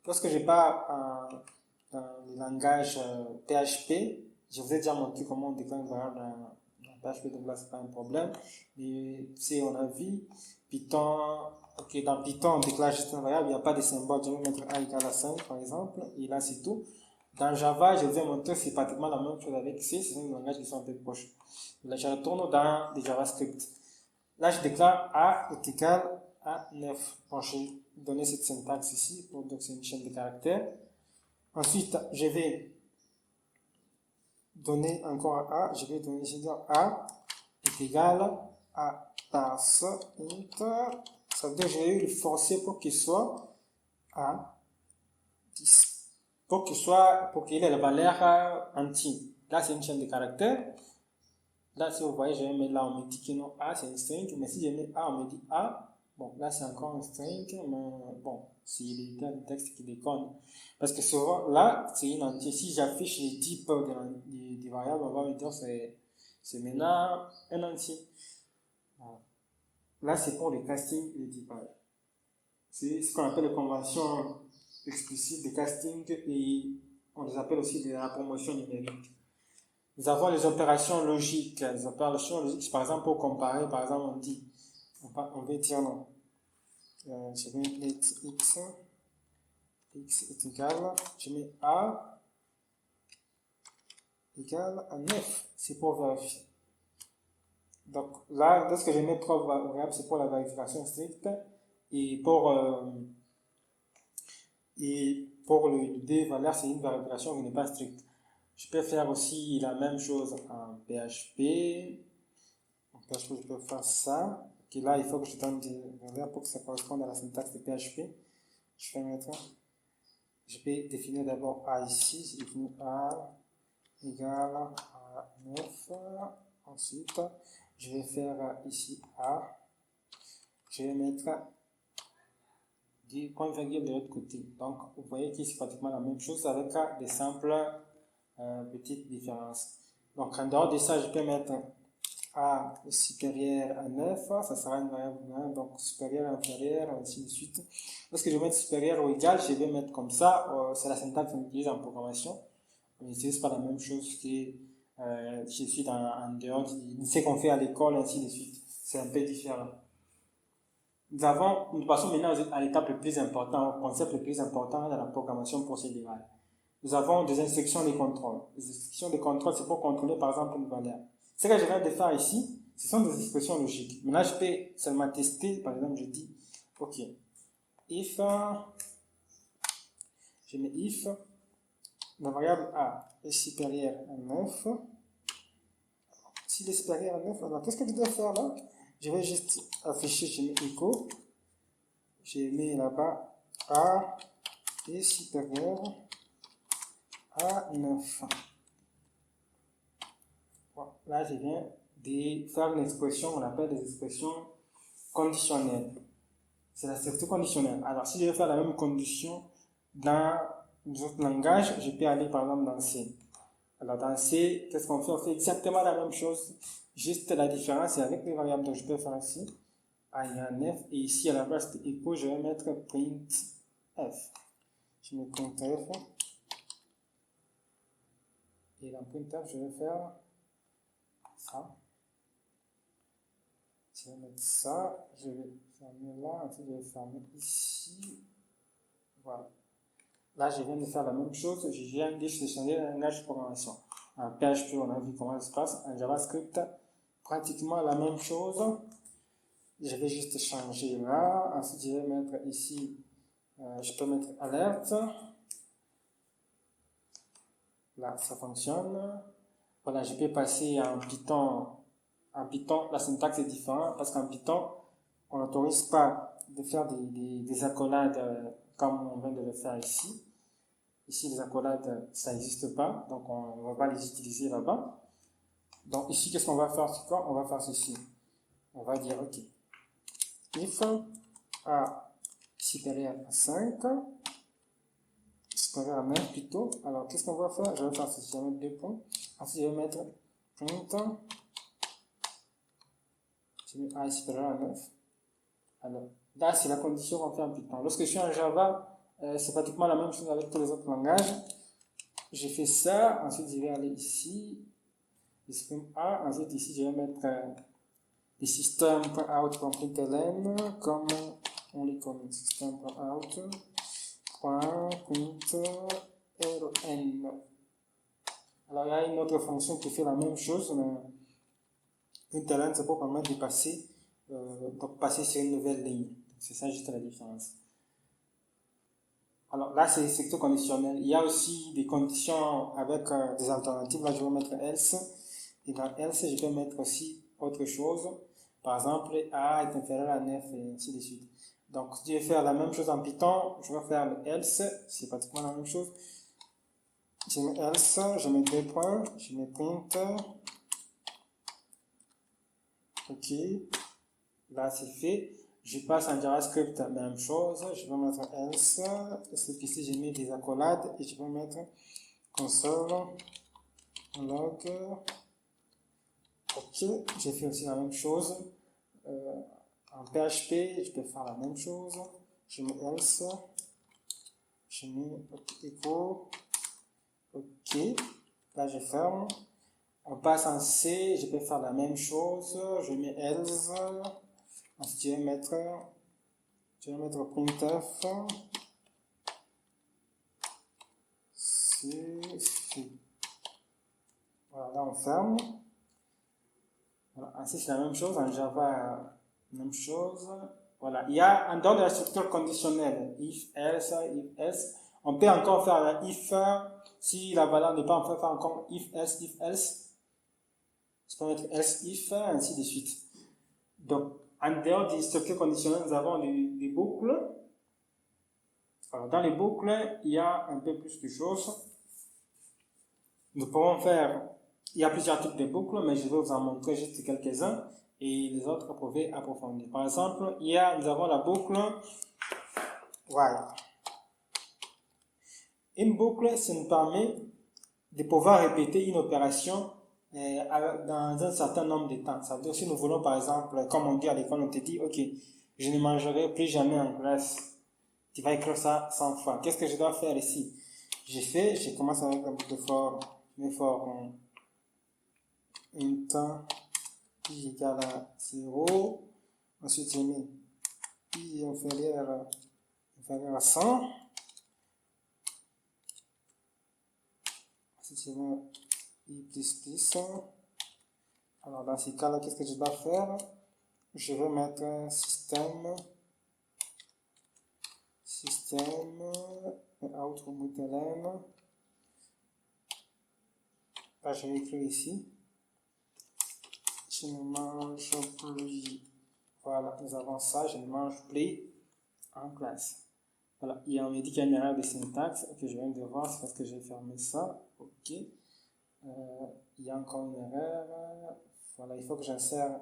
Lorsque je pars dans le langage PHP, je vous ai déjà montré comment on déclare une variable dans PHP, donc là c'est pas un problème. Mais si on a vu, Python, ok, dans Python on déclare juste une variable, il n'y a pas de symbole, je vais mettre a égale à 5 par exemple, et là c'est tout. Dans Java, je vous ai montré, c'est pratiquement la même chose avec C, c'est un langage qui sont un peu proches. Là je retourne dans les JavaScript. Là je déclare a est égal à 9. Bon, je vais donner cette syntaxe ici, donc c'est une chaîne de caractères. Ensuite, je vais donner encore à A, je vais donner A est égal à pass int, ça veut dire que je vais le forcer pour qu'il soit à 10, pour qu'il ait la valeur entière. Là, c'est une chaîne de caractères. Là, si vous voyez, je vais mettre là, on me dit que non, A, c'est un string, mais si je mets A, on me dit A. Bon, là, c'est encore un string, mais bon, c'est l'éditeur du texte qui déconne. Parce que souvent, là, c'est une entière. Si j'affiche les types des variables, on va me dire c'est maintenant un entier. Voilà. Là, c'est pour le casting et le typage. C'est ce qu'on appelle les conventions explicites de casting et on les appelle aussi de la promotion numérique. Nous avons les opérations logiques. Les opérations logiques, par exemple, pour comparer, par exemple, on veut dire non. Je vais mettre x est égal, je mets a égal à 9. C'est pour vérifier. Donc là, lorsque je mets trois variables, c'est pour la vérification stricte et pour le deux valeurs, c'est une vérification qui n'est pas stricte. Je peux faire aussi la même chose en PHP. En PHP, je peux faire ça. Et là, il faut que je donne des valeurs pour que ça corresponde à la syntaxe de PHP. Je vais mettre, je vais définir d'abord A ici. Je définis A égale à 9. Ensuite, je vais faire ici A. Je vais mettre des points virgules de l'autre côté. Donc, vous voyez qu'ici, c'est pratiquement la même chose avec des simples petites différences. Donc, en dehors de ça, je peux mettre A supérieur à 9, ça sera une variable 1, donc supérieur, inférieur, ainsi de suite. Lorsque je vais mettre supérieur ou égal, je vais mettre comme ça, c'est la syntaxe qu'on utilise en programmation. On n'utilise pas la même chose que je suis en dehors de ce qu'on fait à l'école, ainsi de suite. C'est un peu différent. Nous passons maintenant à l'étape le plus important, au concept le plus important dans la programmation procédurale. Nous avons des instructions de contrôle. Les instructions de contrôle, c'est pour contrôler par exemple une valeur. Ce que je viens de faire ici, ce sont des expressions logiques. Maintenant, je peux seulement tester. Par exemple, je dis, OK, if, je mets if, la variable A est supérieure à 9. S'il est supérieur à 9, alors qu'est-ce que je dois faire là? Je vais juste afficher, je mets echo. Je mets là-bas A est supérieur à 9. Bon, là, je viens de faire une expression qu'on appelle des expressions conditionnelles. C'est la structure conditionnelle. Alors, si je veux faire la même condition dans d'autres langages, je peux aller par exemple dans C. Alors, dans C, qu'est-ce qu'on fait? On fait exactement la même chose. Juste la différence, c'est avec les variables. Donc, je peux faire ici A égale 9. Et ici, à la place de echo, je vais mettre printf. Je mets printf. Et dans printf, je vais faire ça. Je vais mettre ça. Je vais fermer là. Ensuite, je vais fermer ici. Voilà. Là, je viens de faire la même chose. Je viens de changer le langage de programmation. En PHP, on a vu comment ça se passe. En JavaScript, pratiquement la même chose. Je vais juste changer là. Ensuite, je vais mettre ici, je peux mettre alerte. Là, ça fonctionne. Voilà, je peux passer en Python. En Python, la syntaxe est différente parce qu'en Python, on n'autorise pas de faire des accolades comme on vient de le faire ici. Ici, les accolades, ça n'existe pas, donc on ne va pas les utiliser là-bas. Donc ici, qu'est-ce qu'on va faire? C'est quoi? On va faire ceci. On va dire, OK, if A supérieur à 5, supérieur à 9 plutôt, alors qu'est-ce qu'on va faire? Je vais faire ceci, je vais mettre 2 points. Ensuite, je vais mettre print, je mets A supérieur à 9. Alors, là, c'est la condition qu'on fait en Python. Lorsque je suis en Java, c'est pratiquement la même chose avec tous les autres langages. J'ai fait ça, ensuite je vais aller ici, exprime A, ensuite ici je vais mettre les system.out.println comme on les connaît, system.out.println. Alors il y a une autre fonction qui fait la même chose, mais println c'est pour permettre de passer, passer sur une nouvelle ligne. C'est ça juste la différence. Alors là, c'est secteur conditionnel. Il y a aussi des conditions avec des alternatives. Là, je vais mettre else. Et dans else, je peux mettre aussi autre chose. Par exemple, A est inférieur à 9 et ainsi de suite. Donc, si je vais faire la même chose en Python, je vais faire le else. C'est pratiquement la même chose. Je mets else, je mets 2 points, je mets print. OK. Là, c'est fait. Je passe en JavaScript, même chose. Je vais mettre else. Ici, je mets des accolades et je vais mettre console log. OK. J'ai fait aussi la même chose. En PHP, je peux faire la même chose. Je mets else. Je mets echo. OK. Là, je ferme. On passe en C. Je peux faire la même chose. Je mets else. Ensuite, je vais mettre printf. C'est fait. Voilà, là on ferme. Voilà. Ainsi, c'est la même chose. En Java, même chose. Voilà. Il y a, en dehors de la structure conditionnelle, if, else, on peut encore faire la if, si la valeur n'est pas, on peut faire encore if, else. Je peux mettre else, if, ainsi de suite. Donc, en dehors des structures conditionnelles, nous avons des boucles. Alors, dans les boucles, il y a un peu plus de choses. Nous pouvons faire, il y a plusieurs types de boucles, mais je vais vous en montrer juste quelques-uns et les autres, vous pouvez approfondir. Par exemple, nous avons la boucle while. Une boucle, ça nous permet de pouvoir répéter une opération dans un certain nombre de temps. Ça veut dire si nous voulons, par exemple, comme on dit à l'école, on te dit, ok, je ne mangerai plus jamais en classe. Tu vas écrire ça 100 fois. Qu'est-ce que je dois faire ici? Je commence avec la boucle for, int i égale à 0. Ensuite, je mets i inférieur à 100. Ensuite, je mets i plus. Alors, dans ces cas-là, qu'est-ce que je dois faire? Je vais mettre système out ln. Là, je vais écrire ici. Je ne mange plus. Voilà, nous avons ça, je ne mange plus en classe. Voilà, on me dit qu'il y a une erreur de syntaxe que je viens de voir, c'est parce que j'ai fermé ça. Ok. Il y a encore une erreur. Voilà, il faut que j'insère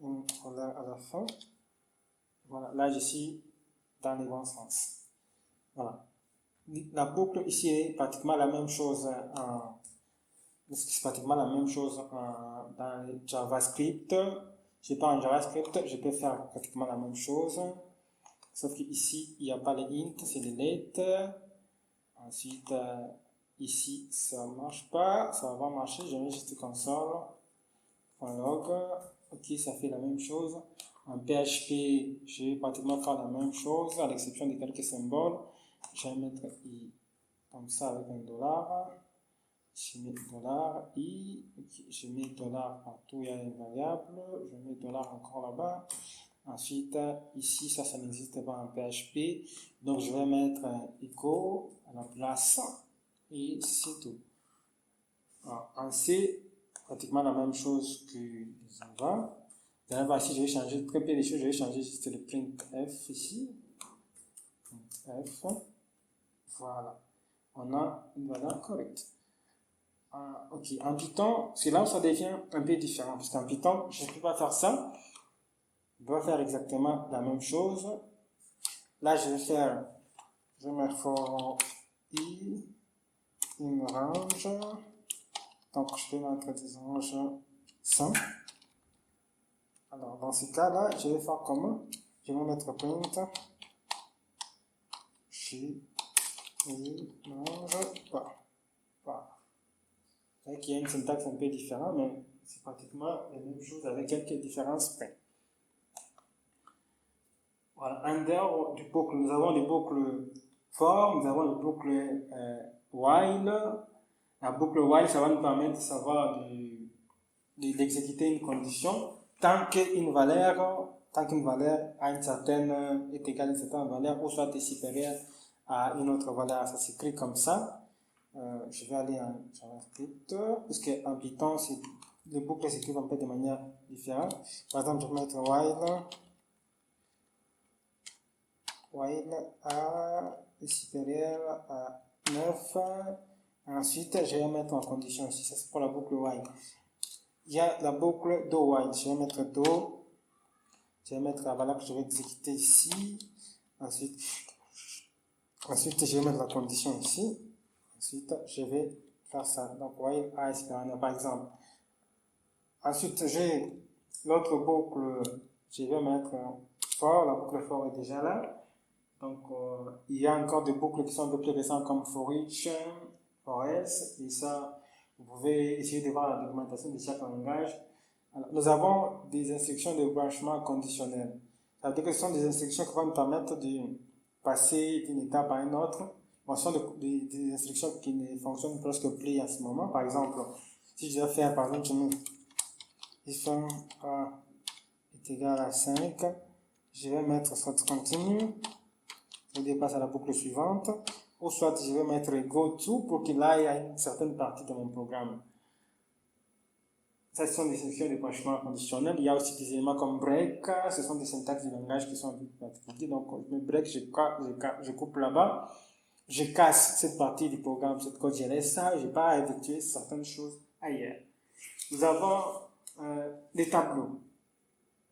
une colère à la fin. Voilà, là je suis dans le bon sens. Voilà. La boucle ici est pratiquement la même chose dans le JavaScript. Je pars en JavaScript, je peux faire pratiquement la même chose. Sauf qu'ici, il n'y a pas les int, c'est les let. Ensuite, ici, ça ne marche pas. Ça va marcher. Je mets juste console.log. Ok, ça fait la même chose. En PHP, je vais pratiquement faire la même chose, à l'exception de quelques symboles. Je vais mettre i comme ça avec un dollar. Je mets $i, okay. Je mets dollar partout, il y a une variable, je mets dollar encore là-bas. Ensuite, ici, ça n'existe pas en PHP, donc je vais mettre echo à la place et c'est tout. Alors, en C, pratiquement la même chose que Java. D'ailleurs, ici, je vais changer très peu les choses, je vais changer juste le printf ici. Printf. Voilà. On a une valeur correcte. Ok, en Python, c'est là où ça devient un peu différent, parce qu'en Python, je ne peux pas faire ça. Je dois faire exactement la même chose. Là, je vais mettre for i in range. Donc, je vais mettre des ranges 100. Alors, dans ce cas-là, je vais faire comment? Je vais mettre print chez i range pas. Voilà. Qui a une syntaxe un peu différente, mais c'est pratiquement la même chose avec quelques différences près. Voilà, en dehors du boucle, nous avons des boucles for, nous avons les boucles while. La boucle while, ça va nous permettre de savoir d'exécuter une condition tant qu'une valeur a une certaine, est égale à une certaine valeur ou soit est supérieure à une autre valeur. Ça s'écrit comme ça. Je vais aller en JavaScript, parce qu'en Python, les boucles s'écrivent un peu de manière différente. Par exemple, je vais mettre while a est supérieur à 9. Ensuite, je vais mettre en condition ici, ça c'est pour la boucle while. Il y a la boucle do while, je vais mettre do, je vais mettre la valeur que je vais exécuter ici. Ensuite, je vais mettre la condition ici. Ensuite, je vais faire ça. Donc, while a est supérieur à 9, par exemple. Ensuite, j'ai l'autre boucle, je vais mettre for, la boucle for est déjà là. Donc, il y a encore des boucles qui sont un peu plus récentes comme for each, for else, et ça, vous pouvez essayer de voir la documentation de chaque langage. Alors, nous avons des instructions de branchement conditionnel. Ça veut dire que ce sont des instructions qui vont nous permettre de passer d'une étape à une autre. Bon, ce sont des instructions qui ne fonctionnent presque plus en ce moment. Par exemple, si je dois faire, par exemple, if A est égal à 5, je vais mettre soit continue, je dépasse à la boucle suivante, ou soit je vais mettre go to pour qu'il aille à une certaine partie de mon programme. Ça, ce sont des sections de branchement conditionnel. Il y a aussi des éléments comme break, ce sont des syntaxes de langage qui sont particuliers. Donc, je me break, je coupe là-bas, je casse cette partie du programme, cette code, je laisse ça, je n'ai pas à effectuer certaines choses ailleurs. Nous avons les tableaux.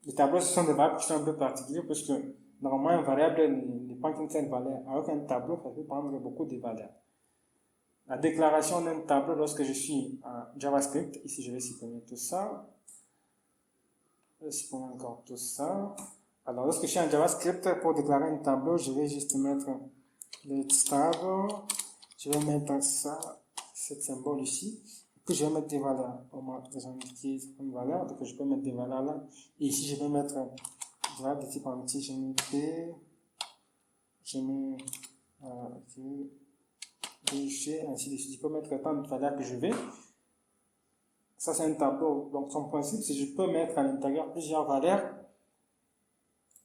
Les tableaux, ce sont des variables qui sont un peu particulières parce que normalement, une variable ne prend qu'une seule valeur, alors qu'un tableau, ça peut prendre beaucoup de valeurs. La déclaration d'un tableau lorsque je suis en JavaScript, ici je vais supprimer tout ça. Je vais supprimer encore tout ça. Alors, lorsque je suis en JavaScript, pour déclarer un tableau, je vais juste mettre le table. Je vais mettre ça, ce symbole ici. Puis je vais mettre des valeurs. On m'a déjà indiqué une valeur, donc je peux mettre des valeurs là. Et ici, je vais mettre des valeurs de type entier. Je mets P, je mets ainsi de suite. Je peux mettre tant de valeurs que je vais. Ça, c'est un tableau. Donc, son principe, c'est que je peux mettre à l'intérieur plusieurs valeurs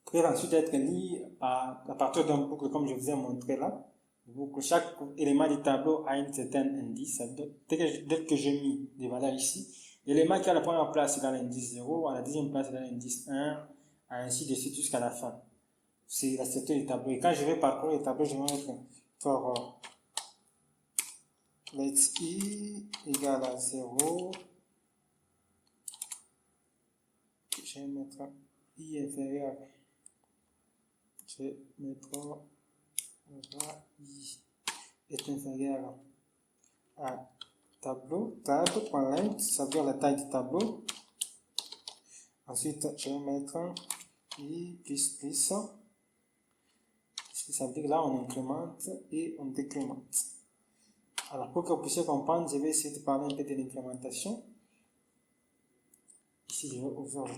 qui peuvent ensuite être liées à partir d'un boucle, comme je vous ai montré là. Donc, chaque élément du tableau a une certaine indice. Dès que j'ai mis des valeurs ici, l'élément qui est à la première place, il a l'indice 0, à la deuxième place, il a l'indice 1, ainsi de suite jusqu'à la fin. C'est la structure du tableau. Et quand je vais parcourir le tableau, je vais mettre for let i égale à 0. Je vais mettre i inférieur. Je vais mettre i est inférieur à tableau, tab.length, ça veut dire la taille du tableau. Ensuite, je vais mettre i plus, ça veut dire que là on incrémente et on décrémente. Alors pour que vous puissiez comprendre, je vais essayer de parler un peu de l'incrémentation. Ici, je vais ouvrir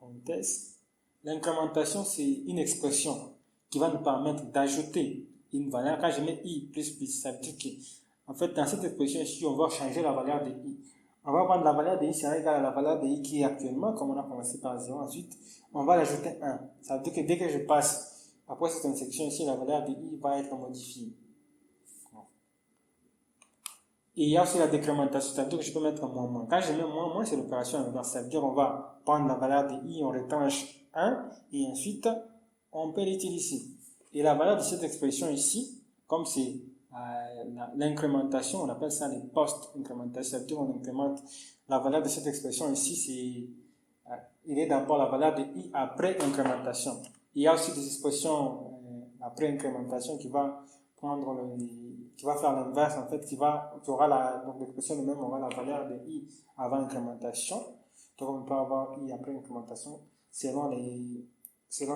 un test. L'incrémentation, c'est une expression qui va nous permettre d'ajouter une valeur. Quand je mets i++, ça veut dire que, en fait, dans cette expression ici, on va changer la valeur de i. On va prendre la valeur de i, c'est égale à la valeur de i qui est actuellement, comme on a commencé par 0. Ensuite, on va l'ajouter 1. Ça veut dire que dès que je passe après cette intersection ici, la valeur de i va être modifiée. Et il y a aussi la décrémentation, c'est-à-dire que je peux mettre moins. Quand je mets moins, c'est l'opération inverse. Ça veut dire qu'on va prendre la valeur de i, on retranche 1, et ensuite, on peut l'utiliser. Et la valeur de cette expression ici, comme c'est l'incrémentation, on appelle ça les post-incrémentation. Ça veut dire qu'on incrémente la valeur de cette expression ici, il est d'abord la valeur de i après incrémentation. Il y a aussi des expressions après incrémentation qui va prendre qui va faire l'inverse, en fait, qui aura donc l'expression même aura la valeur de i avant incrémentation. Donc on peut avoir i après incrémentation selon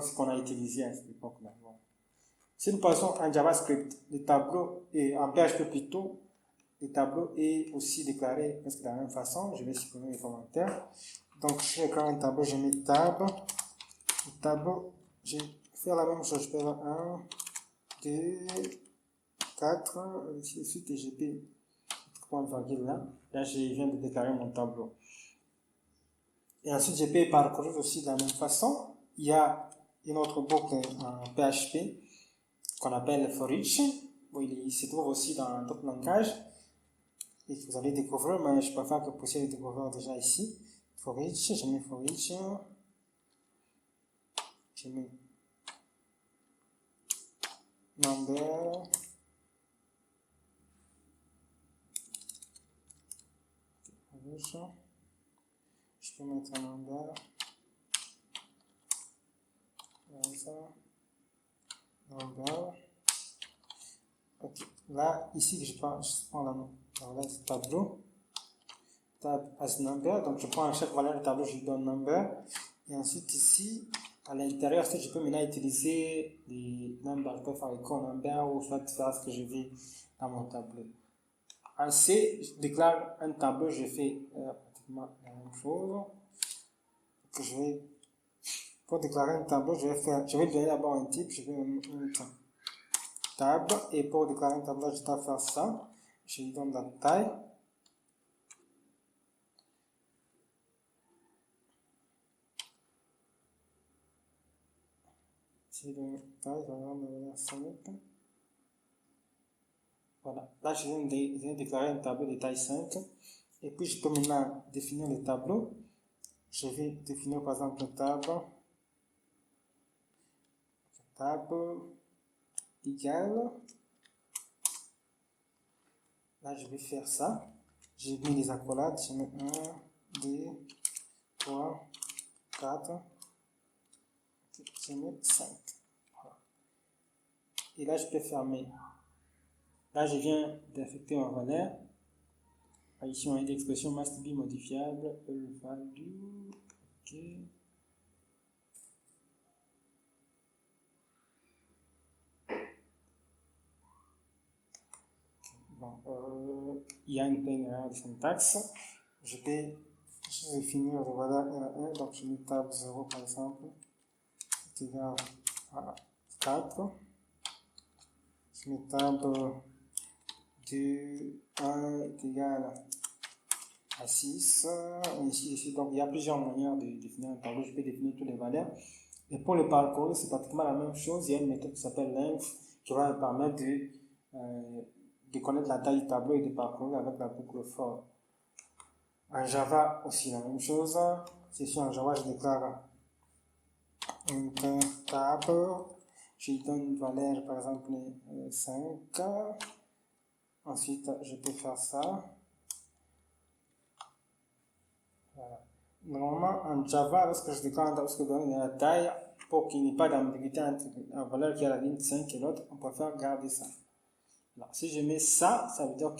ce qu'on a utilisé à cette époque-là. Bon. Si nous passons en JavaScript, les tableaux, et en PHP plutôt, les tableaux est aussi déclaré presque de la même façon. Je vais supprimer les commentaires. Donc je vais créer un tableau, je mets tab. Le tableau, je vais faire la même chose. Je peux avoir 1, 2, 4, ainsi de suite, et je peux point virgule là. Là, je viens de déclarer mon tableau. Et ensuite, je peux parcourir aussi de la même façon. Il y a une autre boucle en PHP qu'on appelle for each. Bon, il se trouve aussi dans d'autres langages et que vous allez découvrir, mais je préfère que vous puissiez le découvrir déjà ici. For each, je mets for each. Je mets number. Je peux mettre un number. Number. Ok. Là, ici, je prends la valeur du tableau. Tab as number. Donc, je prends à chaque valeur du tableau, je lui donne number. Et ensuite, ici, à l'intérieur, je peux maintenant utiliser les numbers. Je peux faire echo number ou soit faire ce que je veux dans mon tableau. En C, je déclare un tableau, je fais pratiquement la même chose. Pour déclarer un tableau, je vais donner d'abord un type, je vais mettre tab, et pour déclarer un tableau, je dois faire ça. Je lui donne la taille. C'est le taille, par exemple, de valeur 5. Voilà, là je viens de déclarer un tableau de taille 5. Et puis je peux maintenant définir le tableau. Je vais définir par exemple le tableau égal. Là je vais faire ça. J'ai mis les accolades, je mets 1, 2, 3, 4, je mets 5. Voilà. Et là je peux fermer. Là je viens d'affecter ma valeur. Ici on a l'expression must be modifiable, value, ok. Bon, il y a une peine erreur de syntaxe. Je vais finir le valeur 1, donc je mets table 0 par exemple, est égal à 4. Je mets table 2, 1 est égal à 6, ainsi de suite. Donc il y a plusieurs manières de définir un tableau. Je peux définir toutes les valeurs. Et pour le parcours, c'est pratiquement la même chose. Il y a une méthode qui s'appelle length qui va me permettre de connaître la taille du tableau et de parcourir avec la boucle for. En Java aussi la même chose. C'est sûr, en Java je déclare un table, je lui donne une valeur par exemple 5. Ensuite je peux faire ça. Voilà. Normalement en Java, lorsque je donne la taille, pour qu'il n'y ait pas d'ambiguïté entre la valeur qui est à la ligne 5 et l'autre, on préfère garder ça. Alors, si je mets ça, ça veut dire qu'en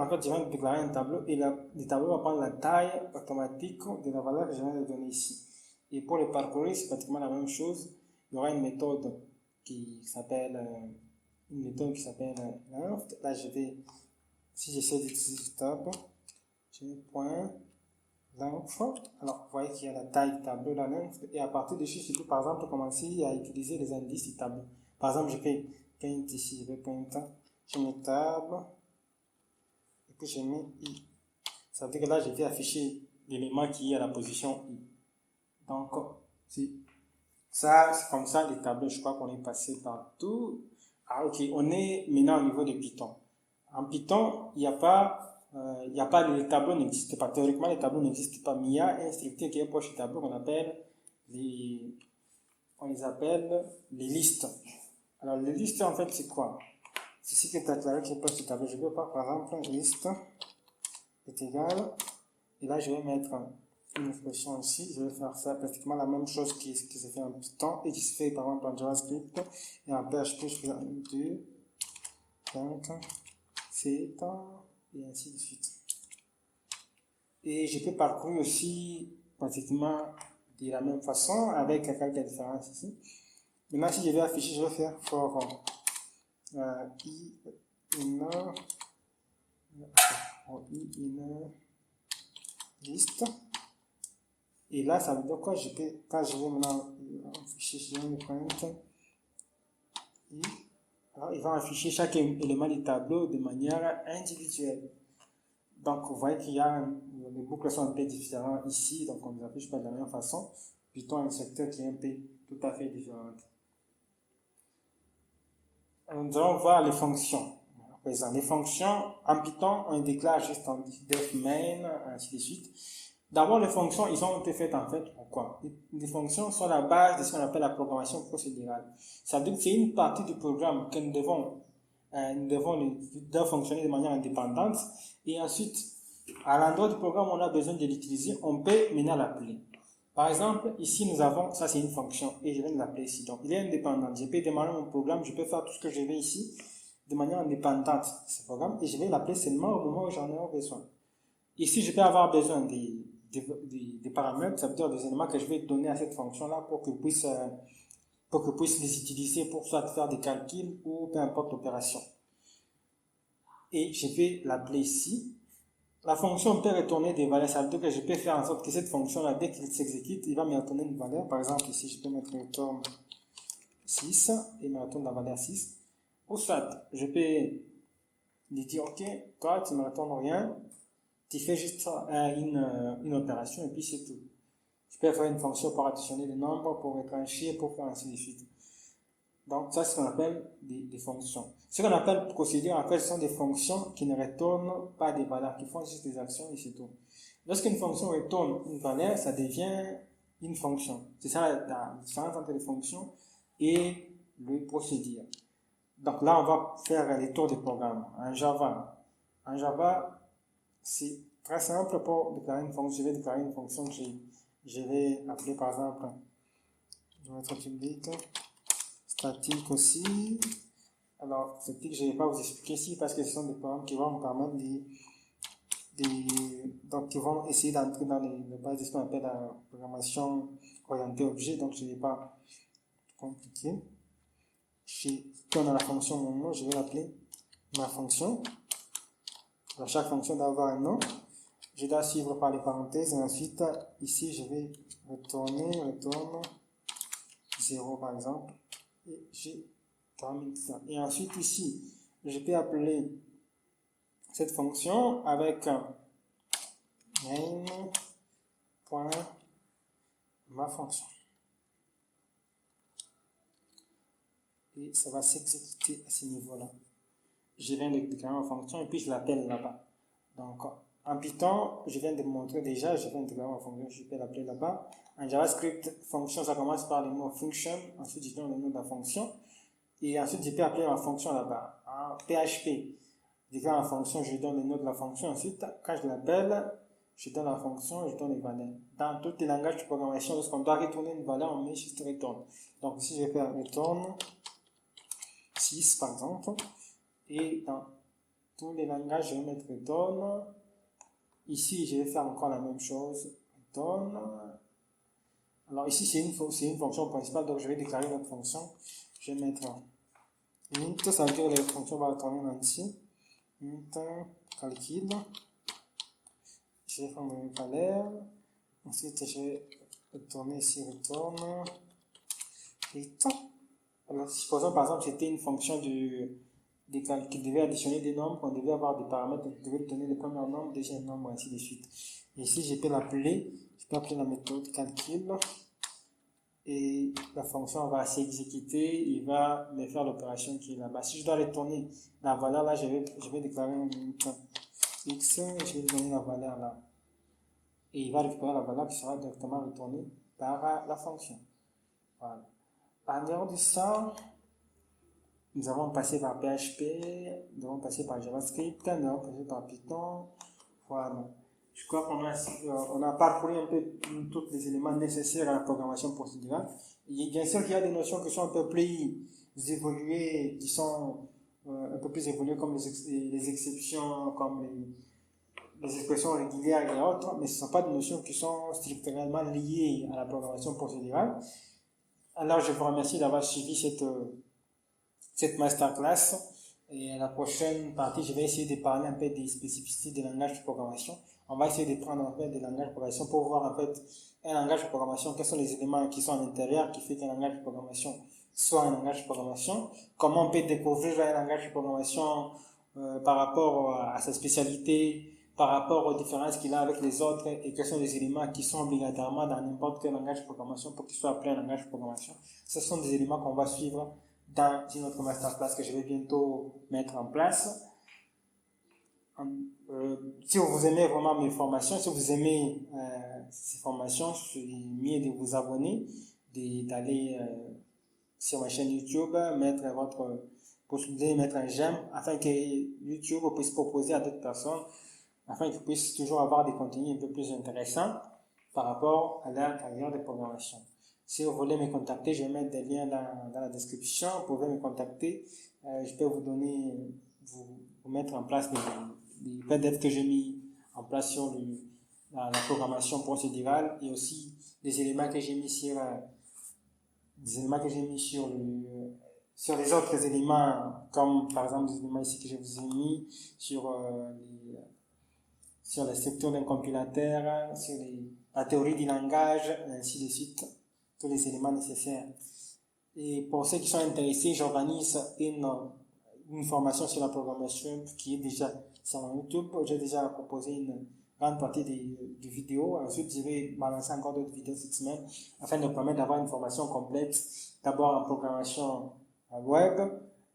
fait, je viens de déclarer un tableau et le tableau va prendre la taille automatique de la valeur que je viens de donner ici. Et pour le parcourir, c'est pratiquement la même chose. Il y aura une méthode qui s'appelle length. Là, si j'essaie d'utiliser ce tableau, je mets point length. Alors, vous voyez qu'il y a la taille du tableau, la length. Et à partir de ici, je peux par exemple commencer à utiliser les indices du tableau. Par exemple, je fais paint ici, je vais paint, je mets table, et puis je mets i. Ça veut dire que là, je vais afficher l'élément qui est à la position i. Donc, c'est comme ça les tableaux. Je crois qu'on est passé partout. Ah, ok, on est maintenant au niveau de Python. En Python, il n'y a pas les tableaux n'existent pas. Théoriquement, les tableaux n'existent pas, mais il y a un structure qui est proche du tableau qu'on appelle les listes. Alors, les listes, en fait, c'est quoi? C'est ce que tu as déclaré qui est proche du tableau. Je vais pas, par exemple, liste est égal, et là, je vais mettre une expression ici. Je vais faire ça pratiquement la même chose qui se fait en Python et qui se fait, par exemple, en JavaScript. Et en PHP, je fais 1, 2, 5, 7, et ainsi de suite. Et je peux parcourir aussi pratiquement de la même façon avec quelques différences ici. Maintenant, si je vais afficher, je vais faire for i inner list. Et là, ça veut dire quoi? Quand je vais maintenant afficher, je vais prendre i. Alors, il va afficher chaque élément du tableau de manière individuelle. Donc, vous voyez qu'il y a les boucles sont un peu différentes ici, donc on ne les affiche pas de la même façon. Python a un secteur qui est un peu tout à fait différent. Nous allons voir les fonctions. Les fonctions en Python, on les déclare juste en def main, ainsi de suite. D'abord, les fonctions, ils ont été faites en fait pourquoi? Les fonctions sont la base de ce qu'on appelle la programmation procédurale. Ça veut dire que c'est une partie du programme que nous devons fonctionner de manière indépendante. Et ensuite, à l'endroit du programme, on a besoin de l'utiliser, on peut maintenant l'appeler. Par exemple, ici, nous avons, ça c'est une fonction, et je viens de l'appeler ici. Donc, il est indépendant. Je peux démarrer mon programme, je peux faire tout ce que je veux ici, de manière indépendante, ce programme, et je vais l'appeler seulement au moment où j'en ai besoin. Ici, je peux avoir besoin des paramètres, ça veut dire des éléments que je vais donner à cette fonction-là pour qu'elle puisse les utiliser pour soit faire des calculs ou peu importe l'opération. Et je vais l'appeler ici. La fonction peut retourner des valeurs, ça veut dire que je peux faire en sorte que cette fonction-là, dès qu'il s'exécute, il va me retourner une valeur. Par exemple, ici, je peux mettre return 6 et me retourne la valeur 6. Ou soit, je peux lui dire, ok, toi, tu ne me retournes rien, tu fais juste une opération et puis c'est tout. Je peux faire une fonction pour additionner des nombres, pour retrancher, pour faire ainsi de suite. Donc, ça, c'est ce qu'on appelle des fonctions. Ce qu'on appelle procédure, en fait, ce sont des fonctions qui ne retournent pas des valeurs, qui font juste des actions et c'est tout. Lorsqu'une fonction retourne une valeur, ça devient une fonction. C'est ça la différence entre les fonctions et le procédure. Donc là, on va faire les tours des programmes. En Java, c'est très simple pour déclarer une fonction. Je vais déclarer une fonction que je vais appeler par exemple, je vais mettre public, statique aussi. Alors, statique, je ne vais pas vous expliquer ici parce que ce sont des programmes qui vont me permettre donc qui vont essayer d'entrer dans les bases de ce qu'on appelle la programmation orientée objet. Donc, je ne vais pas compliquer. Quand on a la fonction mon nom, je vais l'appeler ma fonction. Alors, chaque fonction doit avoir un nom. Je dois suivre par les parenthèses et ensuite, ici, je vais retourne 0 par exemple. Et je termine ça. Et ensuite, ici, je peux appeler cette fonction avec main.ma fonction. Et ça va s'exécuter à ce niveau-là. Je viens de déclarer ma fonction et puis je l'appelle là-bas. Donc, en Python, je viens de montrer déjà, je viens de déclarer ma fonction, je peux l'appeler là-bas. En JavaScript, fonction, ça commence par le mot function, ensuite je donne le nom de la fonction, et ensuite je peux appeler ma fonction là-bas. En PHP, je déclare ma fonction, je donne le nom de la fonction, ensuite, quand je l'appelle, je donne la fonction, je donne les valeurs. Dans tous les langages de programmation, lorsqu'on doit retourner une valeur, on met juste return. Donc ici, je vais faire return 6 par exemple, et dans tous les langages, je vais mettre return. Ici, je vais faire encore la même chose, return. Alors ici, c'est une fonction principale, donc je vais déclarer notre fonction. Je vais mettre int, ça veut dire que la fonction va retourner un entier. Int calcul. Je vais prendre une valeur. Ensuite, je vais retourner ici, return. Alors, supposons par exemple c'était une fonction qui devait additionner des nombres, on devait avoir des paramètres, on devait donner le premier nombre, deuxième nombre, ainsi de suite. Et ici, je peux appeler la méthode calcul et la fonction va s'exécuter, il va me faire l'opération qui est là-bas. Si je dois retourner la valeur là, je vais déclarer un x, je vais donner la valeur là. Et il va récupérer la valeur qui sera directement retournée par la fonction. Voilà. En dehors de ça, nous avons passé par PHP, nous avons passé par JavaScript, nous avons passé par Python. Voilà. Je crois qu'on a parcouru un peu tous les éléments nécessaires à la programmation procédurale. Et bien sûr qu'il y a des notions qui sont un peu plus évoluées, qui sont un peu plus évoluées comme les exceptions, comme les expressions régulières et autres, mais ce ne sont pas des notions qui sont strictement liées à la programmation procédurale. Alors, je vous remercie d'avoir suivi cette masterclass. Et à la prochaine partie, je vais essayer de parler un peu des spécificités des langages de programmation. On va essayer de prendre un peu des langages de programmation pour voir en fait un langage de programmation, quels sont les éléments qui sont à l'intérieur qui fait qu'un langage de programmation soit un langage de programmation. Comment on peut découvrir un langage de programmation par rapport à sa spécialité, par rapport aux différences qu'il a avec les autres et quels sont les éléments qui sont obligatoirement dans n'importe quel langage de programmation pour qu'il soit appelé un langage de programmation. Ce sont des éléments qu'on va suivre dans une autre masterclass que je vais bientôt mettre en place. Si vous aimez vraiment mes formations, si vous aimez ces formations, je suis mieux de vous abonner, d'aller sur ma chaîne YouTube, mettre un j'aime afin que YouTube puisse proposer à d'autres personnes, afin qu'ils puissent toujours avoir des contenus un peu plus intéressants par rapport à leur carrière de programmation. Si vous voulez me contacter, je vais mettre des liens dans la description. Vous pouvez me contacter. Je peux vous mettre en place des PDF que j'ai mis en place sur la programmation procédurale et aussi des éléments que j'ai mis sur les autres éléments, comme par exemple des éléments ici que je vous ai mis sur la structure d'un compilateur, sur la théorie du langage, ainsi de suite, tous les éléments nécessaires. Et pour ceux qui sont intéressés, j'organise une formation sur la programmation qui est déjà sur mon YouTube. J'ai déjà proposé grande partie des vidéos. Ensuite, je vais balancer encore d'autres vidéos cette semaine afin de permettre d'avoir une formation complète. D'abord en programmation web.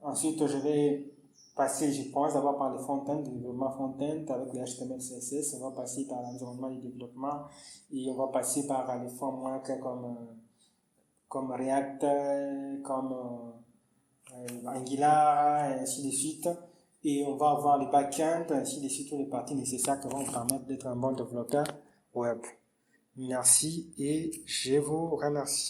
Ensuite, je vais passer, je pense d'abord par le front-end, le développement front-end avec le HTML, CSS. On va passer par l'environnement de développement et on va passer par les frameworks comme React, comme Angular, et ainsi de suite. Et on va avoir les back-ends, ainsi de suite, toutes les parties nécessaires qui vont permettre d'être un bon développeur web. Merci et je vous remercie.